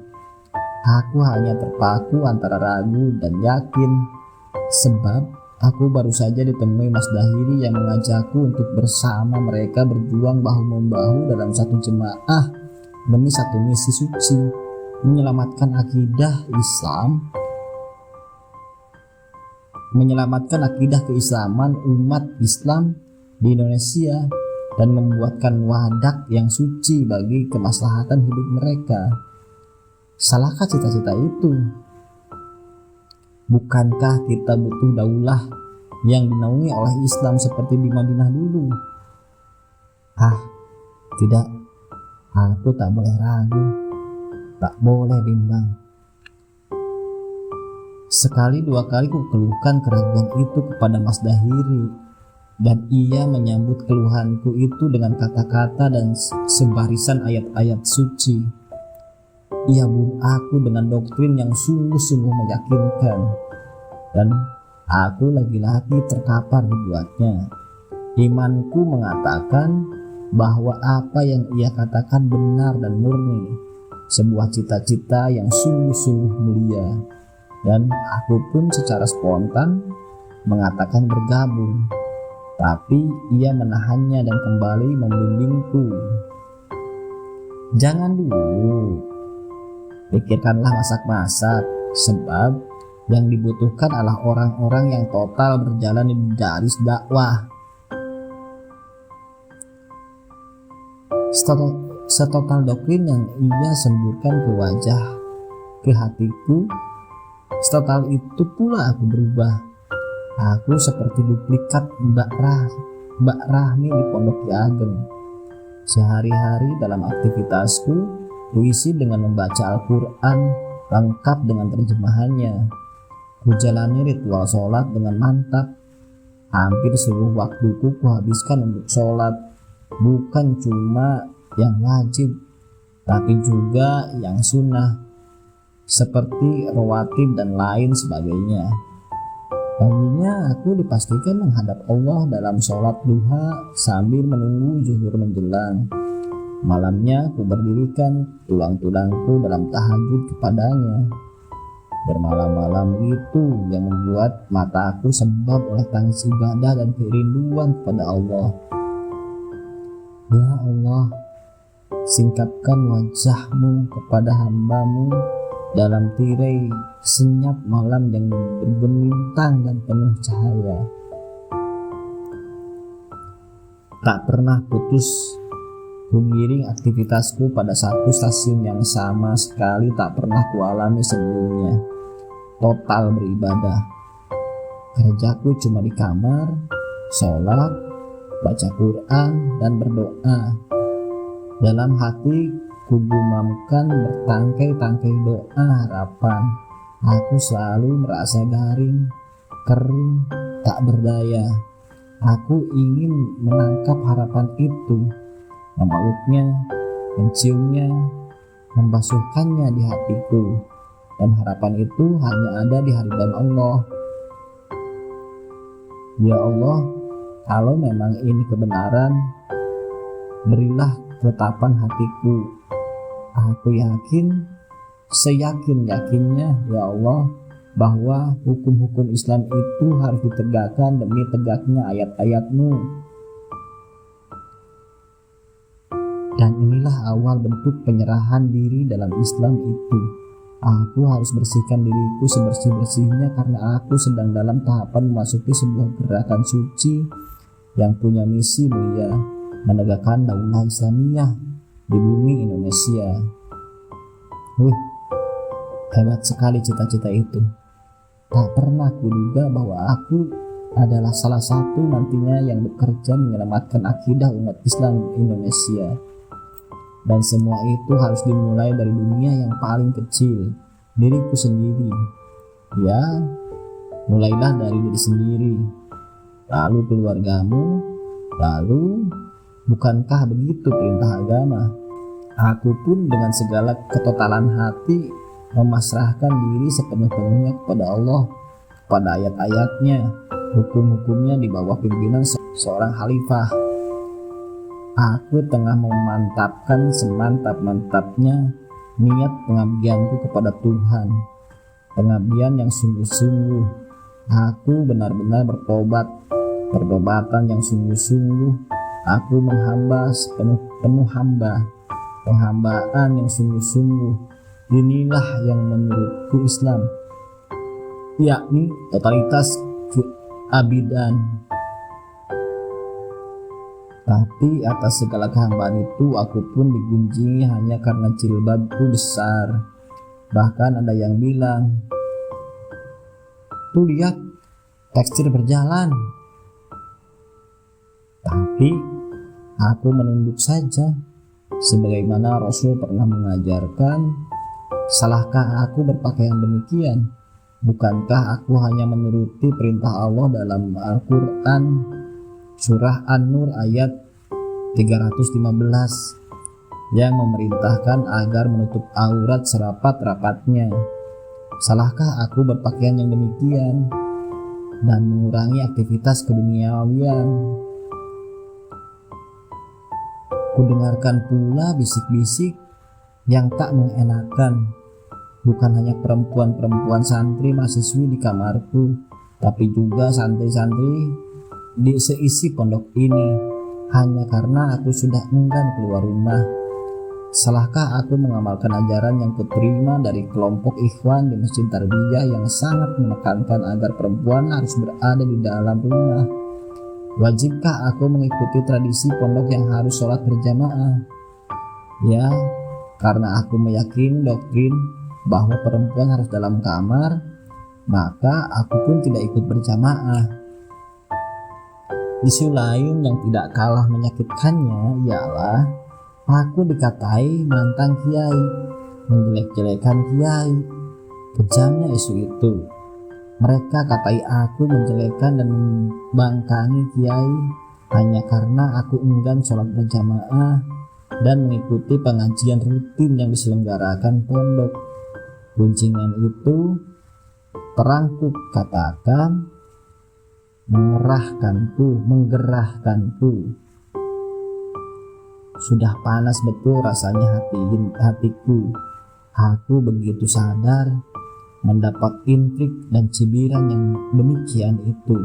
Aku hanya terpaku antara ragu dan yakin, sebab aku baru saja ditemui Mas Dahiri yang mengajakku untuk bersama mereka berjuang bahu-membahu dalam satu jemaah demi satu misi suci, menyelamatkan akidah Islam, menyelamatkan akidah keislaman umat Islam di Indonesia dan membuatkan wadah yang suci bagi kemaslahatan hidup mereka. Salahkah cita-cita itu? Bukankah kita butuh daulah yang dinaungi oleh Islam seperti di Madinah dulu? Tidak, aku tak boleh ragu, tak boleh bimbang. Sekali dua kali ku keluhkan keraguan itu kepada Mas Dahiri, dan ia menyambut keluhanku itu dengan kata-kata dan sebarisan ayat-ayat suci. Ia bunuh aku dengan doktrin yang sungguh-sungguh meyakinkan, dan aku lagi-lagi terkapar dibuatnya. Imanku mengatakan bahwa apa yang ia katakan benar dan murni, sebuah cita-cita yang sungguh-sungguh mulia, dan aku pun secara spontan mengatakan bergabung. Tapi ia menahannya dan kembali membimbingku. Jangan dulu, pikirkanlah masak-masak, sebab yang dibutuhkan adalah orang-orang yang total berjalan di garis dakwah. Setotal doktrin yang ia semburkan ke wajah, ke hatiku, setotal itu pula aku berubah. Aku seperti duplikat Mbak Rahmi di Pondok Ki Ageng. Sehari-hari dalam aktivitasku kuisi dengan membaca Al-Quran lengkap dengan terjemahannya. Kujalani ritual sholat dengan mantap. Hampir seluruh waktuku kuhabiskan untuk sholat, bukan cuma yang wajib, tapi juga yang sunnah, seperti rawatib dan lain sebagainya. Paginya aku dipastikan menghadap Allah dalam sholat duha sambil menunggu zuhur menjelang. Malamnya aku berdirikan tulang-tulangku dalam tahajud kepadanya. Bermalam-malam itu yang membuat mataku sebab oleh tangis ibadah dan kerinduan kepada Allah. Ya Allah, singkapkan wajahmu kepada hambamu dalam tirai senyap malam yang bergemintang dan penuh cahaya. tak pernah putus. Kugiring aktivitasku pada satu stasiun yang sama sekali tak pernah kualami sebelumnya. Total beribadah. Kerjaku cuma di kamar, sholat, baca Quran, dan berdoa. Dalam hati kugumamkan bertangkai-tangkai doa harapan. Aku selalu merasa garing, kering, tak berdaya. Aku ingin menangkap harapan itu, memeluknya, menciumnya, membasuhkannya di hatiku. Dan harapan itu hanya ada di hadirat Allah. Ya Allah, kalau memang ini kebenaran, berilah ketetapan hatiku. Aku yakin, seyakin-yakinnya ya Allah, bahwa hukum-hukum Islam itu harus ditegakkan demi tegaknya ayat-ayat-Mu. Dan inilah awal bentuk penyerahan diri dalam Islam itu. Aku harus bersihkan diriku sebersih-bersihnya karena aku sedang dalam tahapan memasuki sebuah gerakan suci yang punya misi mulia, menegakkan daulah Islamiyah di bumi Indonesia. Hebat sekali cita-cita itu. Tak pernah kuduga bahwa aku adalah salah satu nantinya yang bekerja menyelamatkan akidah umat Islam Indonesia. Dan semua itu harus dimulai dari dunia yang paling kecil, diriku sendiri. Ya, mulailah dari diri sendiri, lalu keluargamu, lalu bukankah begitu perintah agama? Aku pun dengan segala ketotalan hati memasrahkan diri sepenuh-penuhnya kepada Allah, kepada ayat-ayatnya, hukum-hukumnya di bawah pimpinan seorang khalifah. Aku tengah memantapkan semantap-mantapnya niat pengabdianku kepada Tuhan, pengabdian yang sungguh-sungguh. Aku benar-benar bertobat, pertobatan yang sungguh-sungguh. Aku menghamba sepenuh-penuh hamba, penghambaan yang sungguh-sungguh. Inilah yang menurutku Islam, yakni totalitas keabidan. Tapi atas segala kehambaan itu aku pun digunjingi hanya karena jilbabku besar. Bahkan ada yang bilang, "Tuh lihat, tekstil berjalan." Tapi aku menunduk saja. Sebagaimana Rasul pernah mengajarkan, salahkah aku berpakaian demikian? Bukankah aku hanya menuruti perintah Allah dalam Al-Quran? Surah An-Nur ayat 315 yang memerintahkan agar menutup aurat serapat-rapatnya. Salahkah aku berpakaian yang demikian dan mengurangi aktivitas keduniawian? Kudengarkan pula bisik-bisik yang tak mengenakan, bukan hanya perempuan-perempuan santri mahasiswi di kamarku, tapi juga santri-santri di seisi pondok ini, hanya karena aku sudah enggan keluar rumah. Salahkah aku mengamalkan ajaran yang kuterima dari kelompok ikhwan di Masjid Tarbiyah yang sangat menekankan agar perempuan harus berada di dalam rumah? Wajibkah aku mengikuti tradisi pondok yang harus sholat berjamaah? Ya, karena aku meyakini doktrin bahwa perempuan harus dalam kamar, maka aku pun tidak ikut berjamaah. Isu lain yang tidak kalah menyakitkannya ialah aku dikatai menantang kiai, menjelek-jelekan kiai. Kejamnya isu itu. Mereka katai aku menjelekan dan membangkangi kiai hanya karena aku enggan sholat berjamaah dan mengikuti pengajian rutin yang diselenggarakan pondok. Gunjingan itu terangkuk katakan menggerahkanku. Sudah panas betul rasanya hatiku. Aku begitu sadar mendapat intrik dan cibiran yang demikian itu.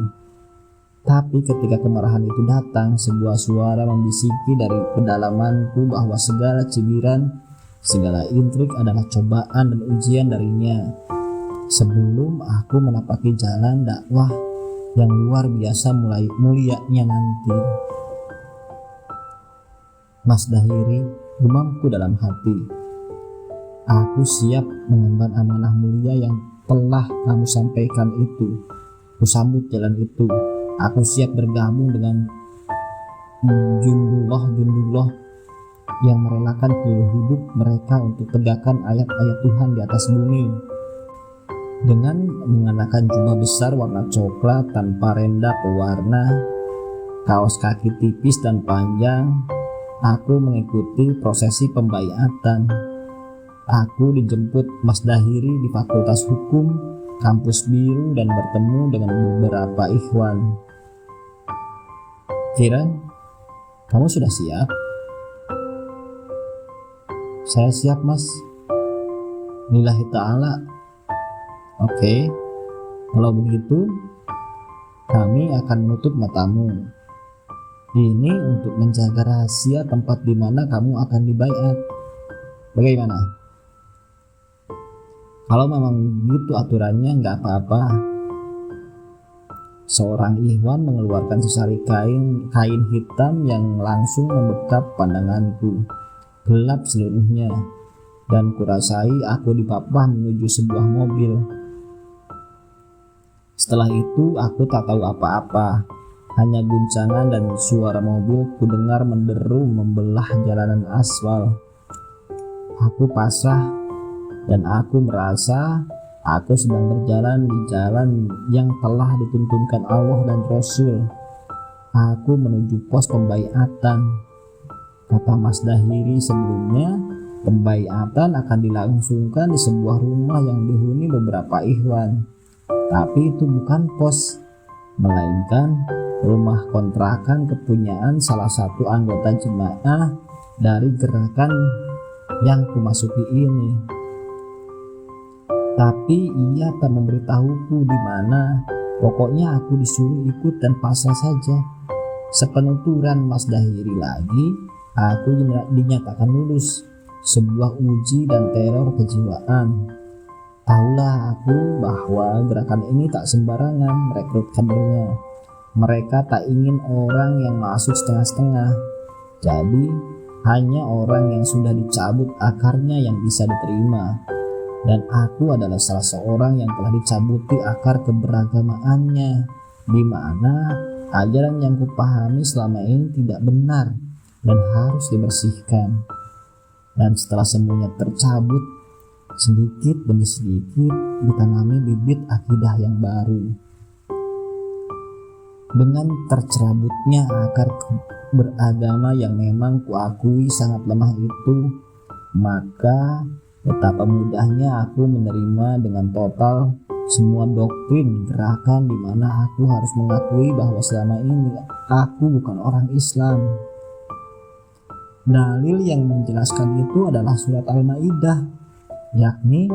Tapi ketika kemarahan itu datang, sebuah suara membisiki dari pedalamanku bahwa segala cibiran, segala intrik adalah cobaan dan ujian darinya. Sebelum aku menapaki jalan dakwah yang luar biasa mulai mulianya nanti. Mas Dahiri, gumamku dalam hati. Aku siap mengemban amanah mulia yang telah kamu sampaikan itu. Kusambut jalan itu. Aku siap bergabung dengan jundullah yang merelakan seluruh hidup mereka untuk tegakkan ayat-ayat Tuhan di atas bumi. Dengan mengenakan jubah besar warna coklat tanpa renda pewarna, kaos kaki tipis dan panjang, aku mengikuti prosesi pembaiatan. Aku dijemput Mas Dahiri di Fakultas Hukum, kampus biru, dan bertemu dengan beberapa ikhwan. Kiran, kamu sudah siap? Saya siap, Mas. Lillahi ta'ala. Oke, kalau begitu kami akan menutup matamu. Ini untuk menjaga rahasia tempat di mana kamu akan dibaiat. Bagaimana? Kalau memang begitu aturannya, nggak apa-apa. Seorang ikhwan mengeluarkan sesari kain hitam yang langsung membekap pandanganku. Gelap seluruhnya, dan kurasai aku dipapah menuju sebuah mobil. Setelah itu aku tak tahu apa-apa. Hanya guncangan dan suara mobil kudengar menderu membelah jalanan aspal. Aku pasrah dan aku merasa aku sedang berjalan di jalan yang telah dituntunkan Allah dan Rasul. Aku menuju pos pembaiatan. Kata Mas Dahiri sebelumnya, pembaiatan akan dilangsungkan di sebuah rumah yang dihuni beberapa ikhwan. Tapi itu bukan pos, melainkan rumah kontrakan kepunyaan salah satu anggota jemaah dari gerakan yang kumasuki ini. Tapi ia tak memberitahuku di mana. Pokoknya aku disuruh ikut dan pasrah saja. Sepenuturan Mas Dahiri lagi, aku dinyatakan lulus. Sebuah uji dan teror kejiwaan. Tahulah aku bahwa gerakan ini tak sembarangan merekrut kadernya. Mereka tak ingin orang yang masuk setengah-setengah. Jadi hanya orang yang sudah dicabut akarnya yang bisa diterima. Dan aku adalah salah seorang yang telah dicabuti akar keberagamaannya, di mana ajaran yang kupahami selama ini tidak benar dan harus dibersihkan. Dan setelah semuanya tercabut, sedikit demi sedikit ditanami bibit akidah yang baru. Dengan tercerabutnya akar beragama yang memang kuakui sangat lemah itu, maka betapa mudahnya aku menerima dengan total semua doktrin gerakan di mana aku harus mengakui bahwa selama ini aku bukan orang Islam. Dalil yang menjelaskan itu adalah surat Al-Maidah, yakni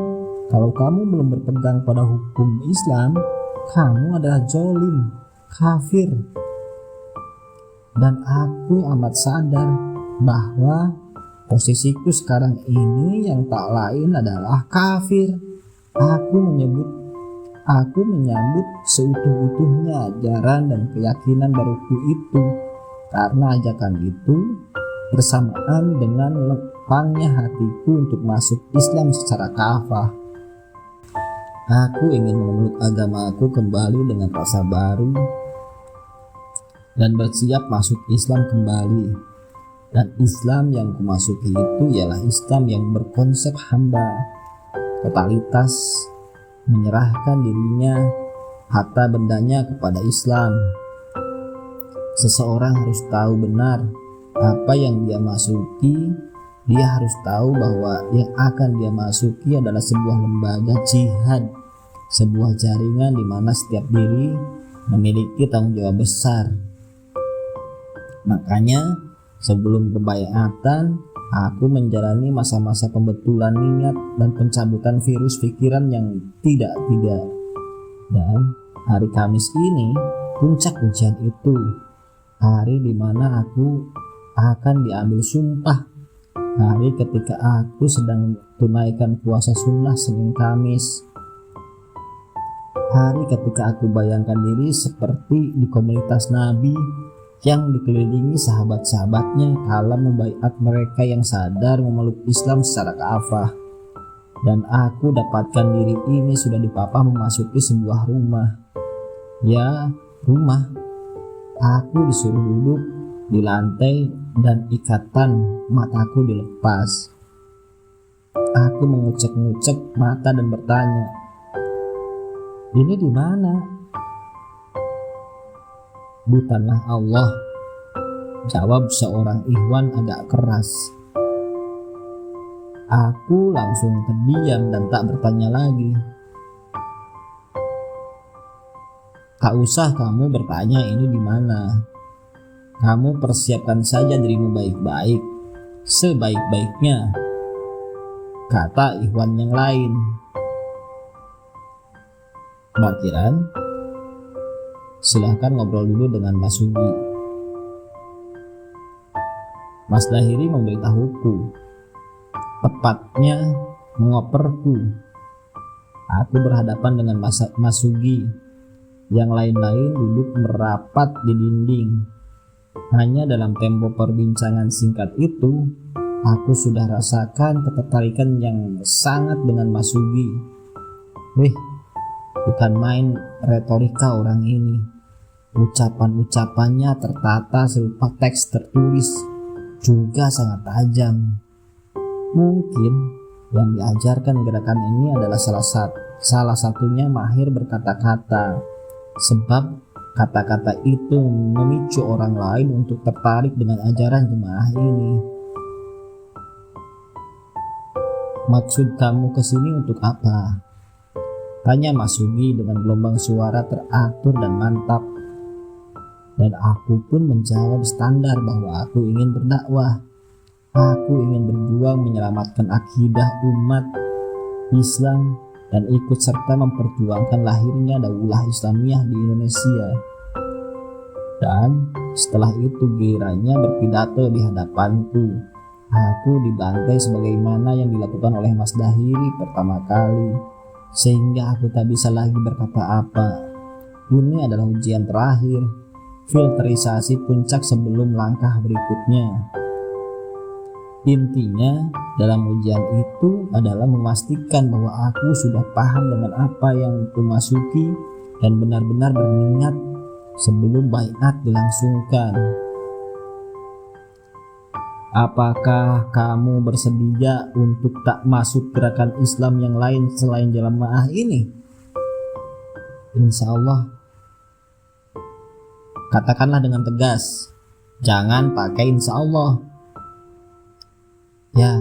kalau kamu belum berpegang pada hukum Islam, kamu adalah zolim, kafir. Dan aku amat sadar bahwa posisiku sekarang ini yang tak lain adalah kafir. Aku menyambut seutuh-utuhnya ajaran dan keyakinan baruku itu, karena ajakan itu bersamaan dengan lapangnya hatiku untuk masuk Islam secara kafah. Aku ingin memeluk agamaku kembali dengan rasa baru dan bersiap masuk Islam kembali. Dan Islam yang kumasuki itu ialah Islam yang berkonsep hamba, totalitas, menyerahkan dirinya, harta bendanya kepada Islam. Seseorang harus tahu benar apa yang dia masuki. Dia harus tahu bahwa yang akan dia masuki adalah sebuah lembaga jihad, sebuah jaringan di mana setiap diri memiliki tanggung jawab besar. Makanya sebelum pembaiatan, aku menjalani masa-masa pembetulan niat dan pencabutan virus pikiran yang tidak-tidak. Dan hari Kamis ini puncak ujian itu, hari di mana aku akan diambil sumpah, hari ketika aku sedang tunaikan puasa sunnah Senin Kamis, hari ketika aku bayangkan diri seperti di komunitas Nabi yang dikelilingi sahabat-sahabatnya kala membaiat mereka yang sadar memeluk Islam secara kafah. Dan aku dapatkan diri ini sudah dipapah memasuki sebuah rumah. Ya, rumah. Aku disuruh duduk di lantai dan ikatan mataku dilepas. Aku mengucek-ngucek mata dan bertanya, "Ini di mana?" "Di tanah Allah," jawab seorang ikhwan agak keras. Aku langsung terdiam dan tak bertanya lagi. "Tak usah kamu bertanya ini di mana. Kamu persiapkan saja dirimu baik-baik, sebaik-baiknya," kata ikhwan yang lain. "Parkiran? Silahkan ngobrol dulu dengan Mas Sugi." Mas Dahiri memberitahuku, tepatnya mengoperku. Aku berhadapan dengan Mas Sugi. Yang lain-lain duduk merapat di dinding. Hanya dalam tempo perbincangan singkat itu, aku sudah rasakan ketertarikan yang sangat dengan Mas Sugi. Wih, bukan main retorika orang ini. Ucapan-ucapannya tertata serupa teks tertulis, juga sangat tajam. Mungkin yang diajarkan gerakan ini adalah salah satunya mahir berkata-kata, sebab kata-kata itu memicu orang lain untuk tertarik dengan ajaran jemaah ini. "Maksud kamu kesini untuk apa?" tanya Mas Sugi dengan gelombang suara teratur dan mantap. Dan aku pun menjawab standar bahwa aku ingin berdakwah. Aku ingin berjuang menyelamatkan akidah umat Islam dan ikut serta memperjuangkan lahirnya Daulah Islamiyah di Indonesia. Dan setelah itu gilirannya berpidato di hadapanku. Aku dibantai sebagaimana yang dilakukan oleh Mas Dahiri pertama kali, sehingga aku tak bisa lagi berkata apa. Ini adalah ujian terakhir, filterisasi puncak sebelum langkah berikutnya. Intinya dalam ujian itu adalah memastikan bahwa aku sudah paham dengan apa yang kumasuki dan benar-benar berniat sebelum baiat dilangsungkan. Apakah kamu bersedia untuk tak masuk gerakan Islam yang lain selain jamaah ini? Insya Allah. Katakanlah dengan tegas, jangan pakai insya Allah. Ya,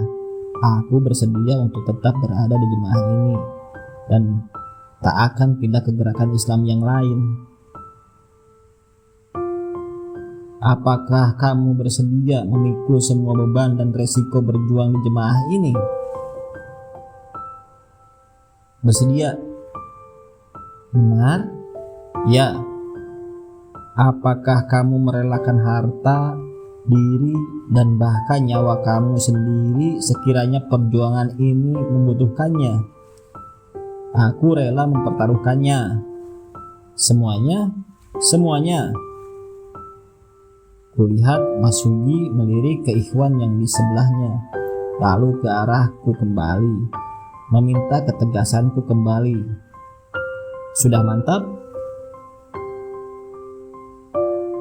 aku bersedia untuk tetap berada di jemaah ini dan tak akan pindah ke gerakan Islam yang lain. Apakah kamu bersedia memikul semua beban dan resiko berjuang di jemaah ini? Bersedia? Benar? Ya. Apakah kamu merelakan harta, diri, dan bahkan nyawa kamu sendiri sekiranya perjuangan ini membutuhkannya? Aku rela mempertaruhkannya. Semuanya. Kulihat Mas Sugi melirik ke ikhwan yang di sebelahnya, lalu ke arahku kembali, meminta ketegasanku kembali. Sudah mantap?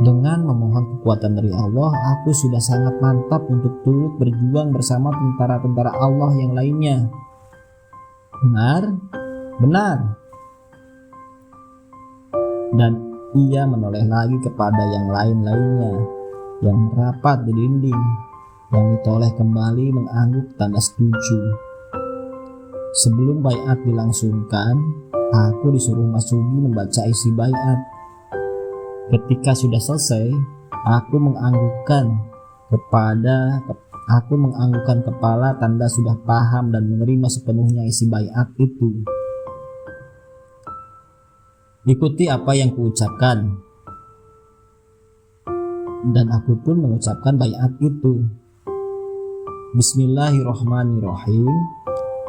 Dengan memohon kekuatan dari Allah, aku sudah sangat mantap untuk turut berjuang bersama tentara-tentara Allah yang lainnya. Benar. Dan ia menoleh lagi kepada yang lain-lainnya yang merapat di dinding, yang ditoleh kembali mengangguk tanda setuju. Sebelum baiat dilangsungkan, aku disuruh Mas Sugi membaca isi baiat. Ketika sudah selesai, aku menganggukkan kepala tanda sudah paham dan menerima sepenuhnya isi baiat itu. Ikuti apa yang kuucapkan. Dan aku pun mengucapkan baiat itu. Bismillahirrahmanirrahim.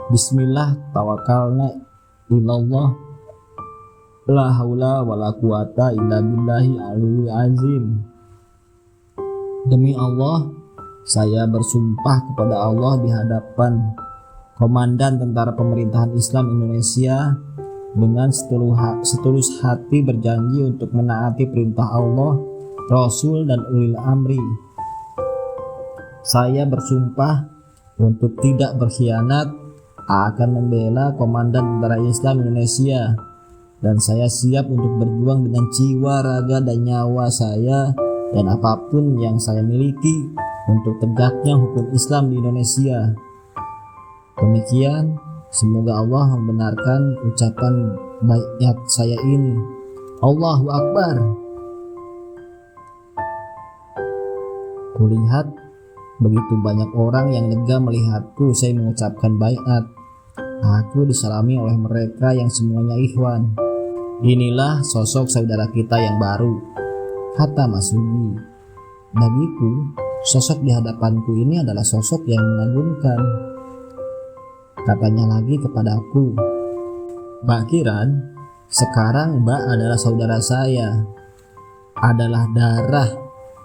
Bismillah tawakkalna ilallah. La haula wala quwata illa billahi aliyil azim. Demi Allah, saya bersumpah kepada Allah di hadapan Komandan Tentara Pemerintahan Islam Indonesia dengan setulus hati berjanji untuk menaati perintah Allah, Rasul, dan ulil amri. Saya bersumpah untuk tidak berkhianat, akan membela Komandan Tentara Islam Indonesia, dan saya siap untuk berjuang dengan jiwa, raga, dan nyawa saya dan apapun yang saya miliki untuk tegaknya hukum Islam di Indonesia. Demikian, semoga Allah membenarkan ucapan baiat saya ini. Allahu Akbar. Kulihat begitu banyak orang yang lega melihatku saya mengucapkan baiat. Aku disalami oleh mereka yang semuanya ikhwan. Inilah sosok saudara kita yang baru, kata Mas Sugi. Bagiku, sosok di hadapanku ini adalah sosok yang mengagumkan. Katanya lagi kepadaku, Mbak Kiran, sekarang Mbak adalah saudara saya, adalah darah,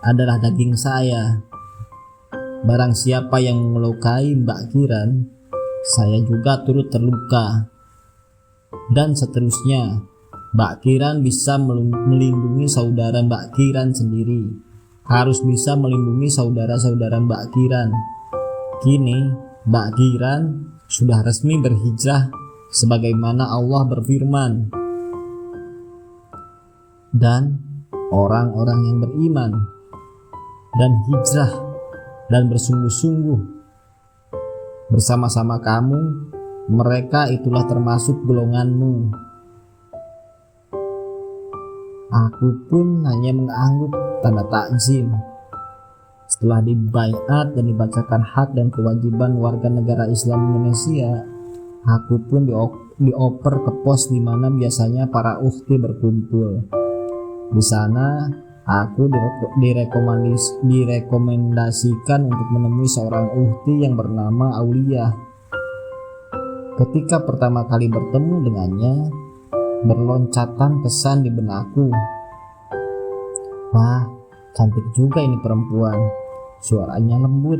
adalah daging saya. Barang siapa yang melukai Mbak Kiran, saya juga turut terluka. Dan seterusnya, Mbak Kiran bisa melindungi saudara Mbak Kiran sendiri, harus bisa melindungi saudara-saudara Mbak Kiran. Kini Mbak Kiran sudah resmi berhijrah sebagaimana Allah berfirman, dan orang-orang yang beriman dan hijrah dan bersungguh-sungguh bersama-sama kamu, mereka itulah termasuk golonganmu. Aku pun hanya mengangguk tanda takzim. Setelah dibaiat dan dibacakan hak dan kewajiban warga negara Islam Indonesia, aku pun dioper ke pos di mana biasanya para ukhti berkumpul. Di sana, aku direkomendasikan untuk menemui seorang ukhti yang bernama Aulia. Ketika pertama kali bertemu dengannya, berloncatan pesan di benakku. Wah, cantik juga ini perempuan. Suaranya lembut,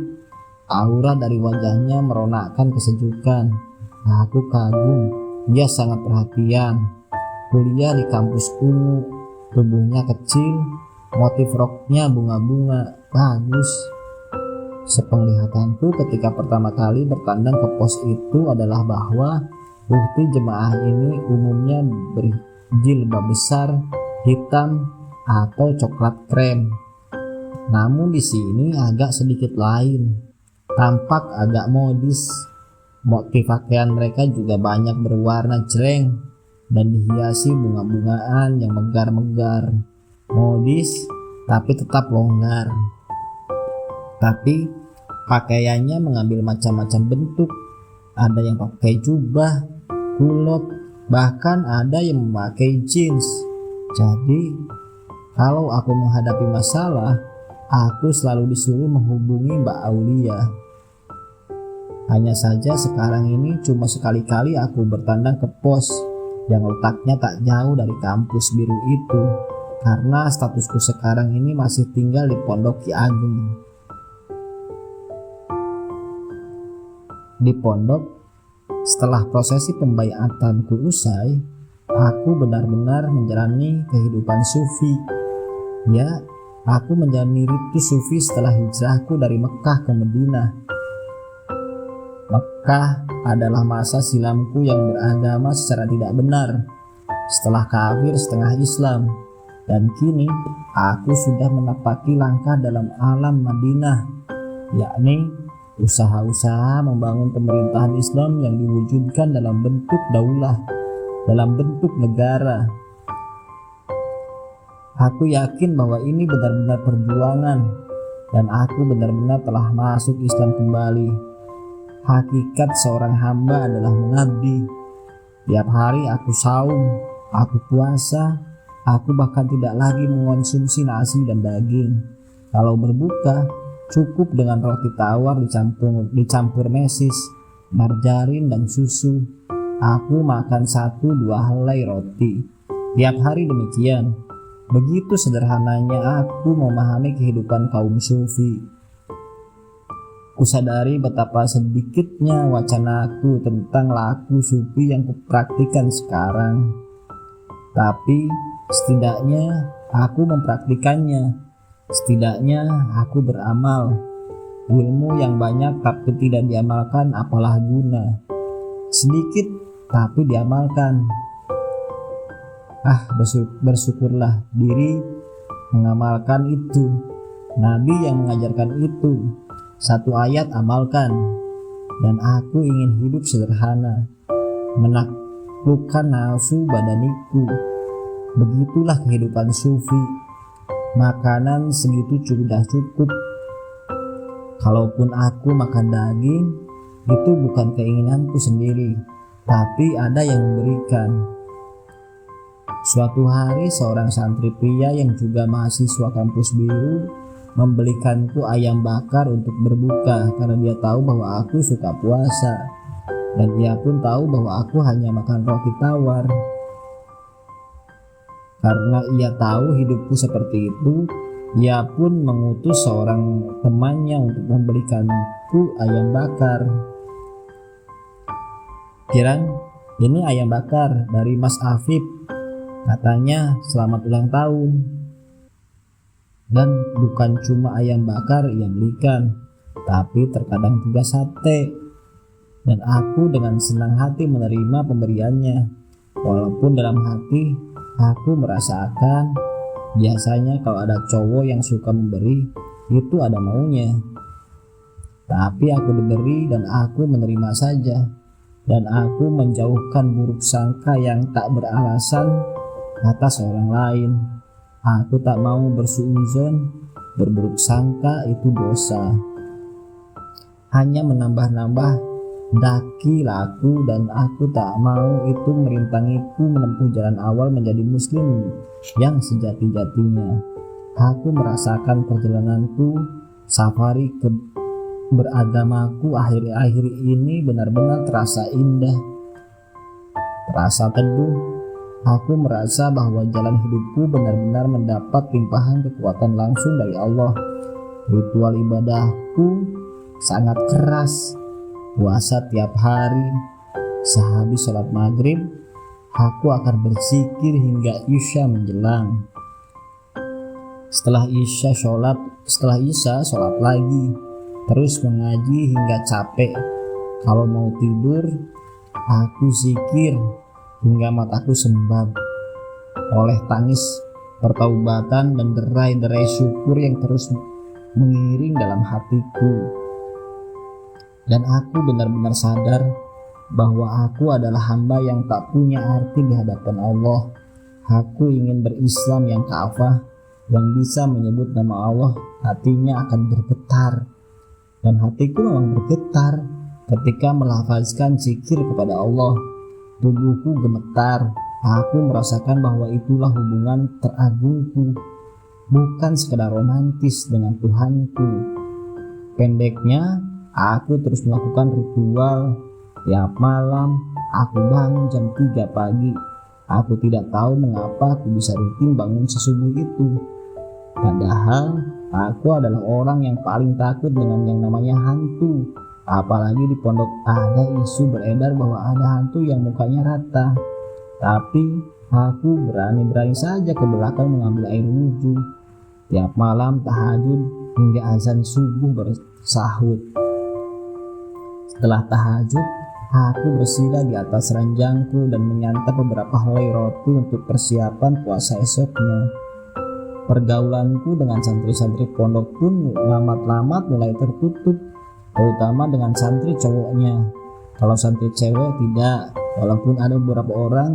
aura dari wajahnya meronakkan kesejukan. Aku kagum, dia sangat perhatian. Kuliah di kampus ungu, tubuhnya kecil, motif roknya bunga-bunga, bagus. Sepenglihatanku ketika pertama kali bertandang ke pos itu adalah bahwa ukhti jemaah ini umumnya berjilbab besar, hitam, atau coklat krem. Namun di sini agak sedikit lain, tampak agak modis. Motif pakaian mereka juga banyak berwarna jreng dan dihiasi bunga-bungaan yang megar-megar. Modis tapi tetap longgar. Tapi pakaiannya mengambil macam-macam bentuk. Ada yang pakai jubah, kulot, bahkan ada yang memakai jeans. Jadi kalau aku menghadapi masalah, aku selalu disuruh menghubungi Mbak Aulia. Hanya saja sekarang ini cuma sekali-kali aku bertandang ke pos yang letaknya tak jauh dari kampus biru itu, karena statusku sekarang ini masih tinggal di Pondok Ki Ageng. Di pondok, setelah prosesi pembaiatanku usai, aku benar-benar menjalani kehidupan sufi. Ya, aku menjalani ritus sufi setelah hijrahku dari Mekah ke Madinah. Mekah adalah masa silamku yang beragama secara tidak benar, setelah kafir setengah Islam. Dan kini aku sudah menapaki langkah dalam alam Madinah, yakni usaha-usaha membangun pemerintahan Islam yang diwujudkan dalam bentuk daulah, dalam bentuk negara. Aku yakin bahwa ini benar-benar perjuangan, dan aku benar-benar telah masuk Islam kembali. Hakikat seorang hamba adalah mengabdi. Tiap hari aku saum, aku puasa, aku bahkan tidak lagi mengonsumsi nasi dan daging. Kalau berbuka, cukup dengan roti tawar dicampur mesis, margarin, dan susu. Aku makan 1-2 helai roti. Tiap hari demikian. Begitu sederhananya aku memahami kehidupan kaum sufi. Kusadari betapa sedikitnya wacanaku tentang laku sufi yang kupraktikan sekarang. Tapi setidaknya aku mempraktikannya. Setidaknya aku beramal. Ilmu yang banyak tapi tidak diamalkan apalah guna. Sedikit tapi diamalkan. Bersyukurlah diri mengamalkan itu. Nabi yang mengajarkan itu. Satu ayat amalkan. Dan aku ingin hidup sederhana, menaklukkan nafsu badaniku. Begitulah kehidupan sufi. Makanan segitu sudah cukup. Kalaupun aku makan daging, itu bukan keinginanku sendiri, tapi ada yang memberikan. Suatu hari seorang santri pria yang juga mahasiswa kampus biru membelikanku ayam bakar untuk berbuka karena dia tahu bahwa aku suka puasa, dan ia pun tahu bahwa aku hanya makan roti tawar. Karena ia tahu hidupku seperti itu, ia pun mengutus seorang temannya untuk membelikanku ayam bakar. "Kiran, ini ayam bakar dari Mas Afif. Katanya selamat ulang tahun." Dan bukan cuma ayam bakar ia belikan, tapi terkadang juga sate. Dan aku dengan senang hati menerima pemberiannya, walaupun dalam hati aku merasakan biasanya kalau ada cowok yang suka memberi itu ada maunya. Tapi aku diberi dan aku menerima saja, dan aku menjauhkan buruk sangka yang tak beralasan atas orang lain. Aku tak mau bersuuzon, berburuk sangka itu dosa. Hanya menambah-nambah daki laku, dan aku tak mau itu merintangiku menempuh jalan awal menjadi muslim yang sejati-jatinya. Aku merasakan perjalananku, safari ke beragamaku akhir-akhir ini benar-benar terasa indah, terasa teduh. Aku merasa bahwa jalan hidupku benar-benar mendapat limpahan kekuatan langsung dari Allah. Ritual ibadahku sangat keras. Puasa tiap hari. Sehabis sholat maghrib, aku akan berzikir hingga isya menjelang. Setelah isya sholat lagi. Terus mengaji hingga capek. Kalau mau tidur, aku zikir hingga mataku sembab oleh tangis pertaubatan dan derai-derai syukur yang terus mengiring dalam hatiku. Dan aku benar-benar sadar bahwa aku adalah hamba yang tak punya arti di hadapan Allah. Aku ingin berislam yang kafah, yang bisa menyebut nama Allah, hatinya akan bergetar. Dan hatiku memang bergetar ketika melafazkan zikir kepada Allah. Tubuhku gemetar. Aku merasakan bahwa itulah hubungan teragungku, bukan sekedar romantis dengan Tuhanku. Pendeknya, aku terus melakukan ritual. Tiap malam, aku bangun jam 3 pagi. Aku tidak tahu mengapa aku bisa rutin bangun sesubuh itu. Padahal, aku adalah orang yang paling takut dengan yang namanya hantu. Apalagi di pondok ada isu beredar bahwa ada hantu yang mukanya rata. Tapi aku berani-berani saja ke belakang mengambil air wudhu. Tiap malam tahajud hingga azan subuh bersahut. Setelah tahajud, aku bersila di atas ranjangku dan menyantap beberapa helai roti untuk persiapan puasa esoknya. Pergaulanku dengan santri-santri pondok pun lama-lama mulai tertutup, terutama dengan santri cowoknya. Kalau santri cewek tidak, walaupun ada beberapa orang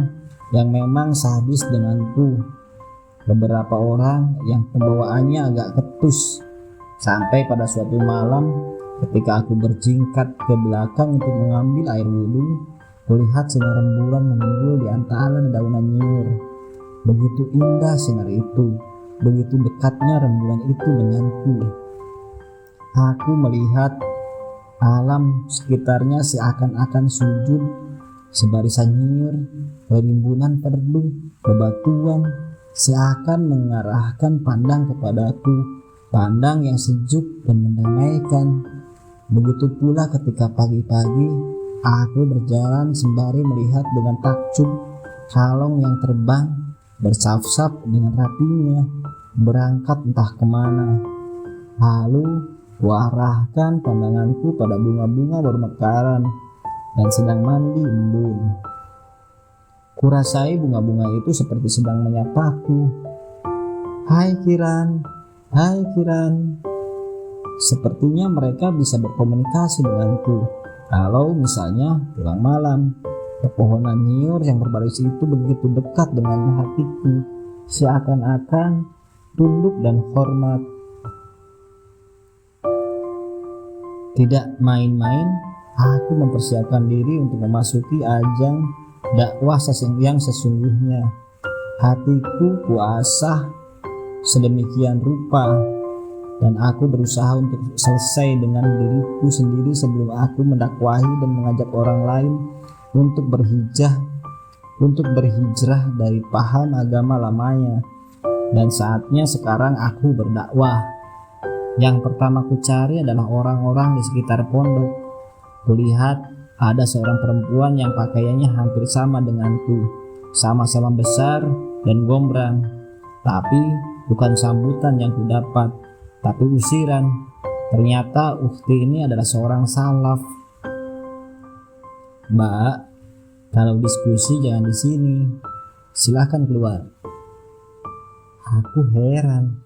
yang memang sadis denganku. Beberapa orang yang pembawaannya agak ketus. Sampai pada suatu malam ketika aku berjingkat ke belakang untuk mengambil air wudhu, kulihat sinar rembulan menimbul di antara dedaunan nyiur. Begitu indah sinar itu, begitu dekatnya rembulan itu denganku. Aku melihat alam sekitarnya seakan-akan sujud, sebarisan nyiur, rimbunan perdu, bebatuan, seakan mengarahkan pandang kepadaku, pandang yang sejuk dan mendamaikan. Begitu pula ketika pagi-pagi aku berjalan sembari melihat dengan takjub kalong yang terbang bersaf-saf dengan rapinya berangkat entah kemana. Lalu kuarahkan pandanganku pada bunga-bunga baru mekaran dan sedang mandi embun. Kurasai bunga-bunga itu seperti sedang menyapaku. Hai Kiran, hai Kiran. Sepertinya mereka bisa berkomunikasi denganku. Kalau misalnya pulang malam, pepohonan nyiur yang berbaris itu begitu dekat dengan hatiku, seakan-akan tunduk dan hormat. Tidak main-main, aku mempersiapkan diri untuk memasuki ajang dakwah yang sesungguhnya. Hatiku kuasah sedemikian rupa, dan aku berusaha untuk selesai dengan diriku sendiri sebelum aku mendakwahi dan mengajak orang lain untuk berhijrah dari paham agama lamanya. Dan saatnya sekarang aku berdakwah. Yang pertama ku cari adalah orang-orang di sekitar pondok. Kulihat ada seorang perempuan yang pakaiannya hampir sama denganku, sama-sama besar dan gombrang. Tapi bukan sambutan yang kudapat, tapi usiran. Ternyata ukhti ini adalah seorang salaf. Mbak, kalau diskusi jangan di sini. Silahkan keluar. Aku heran,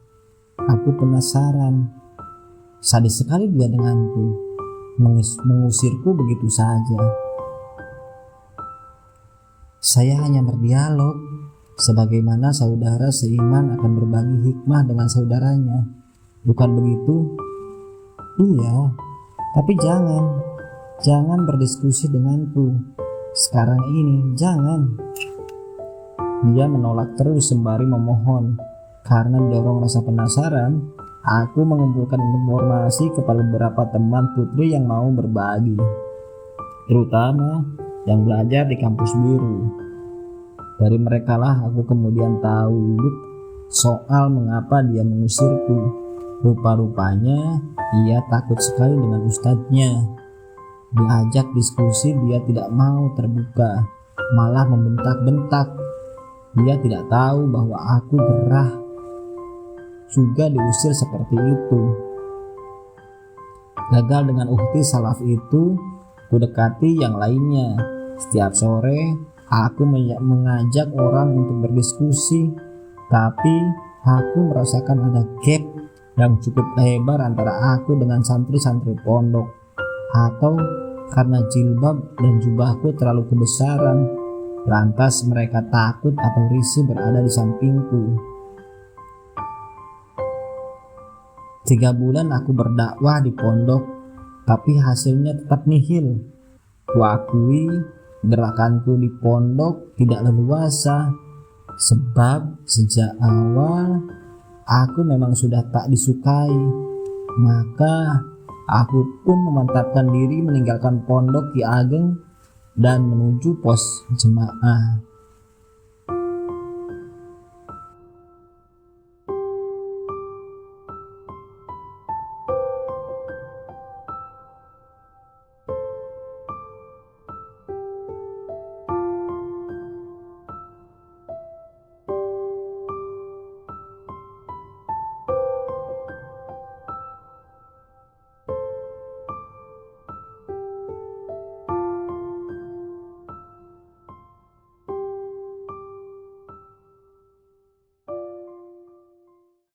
aku penasaran. Sadis sekali dia denganku, mengusirku begitu saja. Saya hanya berdialog, sebagaimana saudara seiman akan berbagi hikmah dengan saudaranya. Bukan begitu? Iya, tapi jangan berdiskusi denganku. Sekarang ini, jangan. Dia menolak terus sembari memohon. Karena didorong rasa penasaran, aku mengumpulkan informasi kepada beberapa teman putri yang mau berbagi, terutama yang belajar di kampus biru. Dari merekalah aku kemudian tahu soal mengapa dia mengusirku. Rupa-rupanya ia takut sekali dengan ustadznya. Diajak diskusi dia tidak mau terbuka, malah membentak-bentak. Dia tidak tahu bahwa aku gerah juga diusir seperti itu. Gagal dengan ukhti salaf itu, kudekati yang lainnya. Setiap sore aku mengajak orang untuk berdiskusi, tapi aku merasakan ada gap yang cukup lebar antara aku dengan santri-santri pondok. Atau karena jilbab dan jubahku terlalu kebesaran, lantas mereka takut atau risih berada di sampingku. 3 bulan aku berdakwah di pondok, tapi hasilnya tetap nihil. Kuakui gerakanku di pondok tidak leluasa, sebab sejak awal aku memang sudah tak disukai. Maka aku pun memantapkan diri meninggalkan pondok Ki Ageng dan menuju pos jemaah.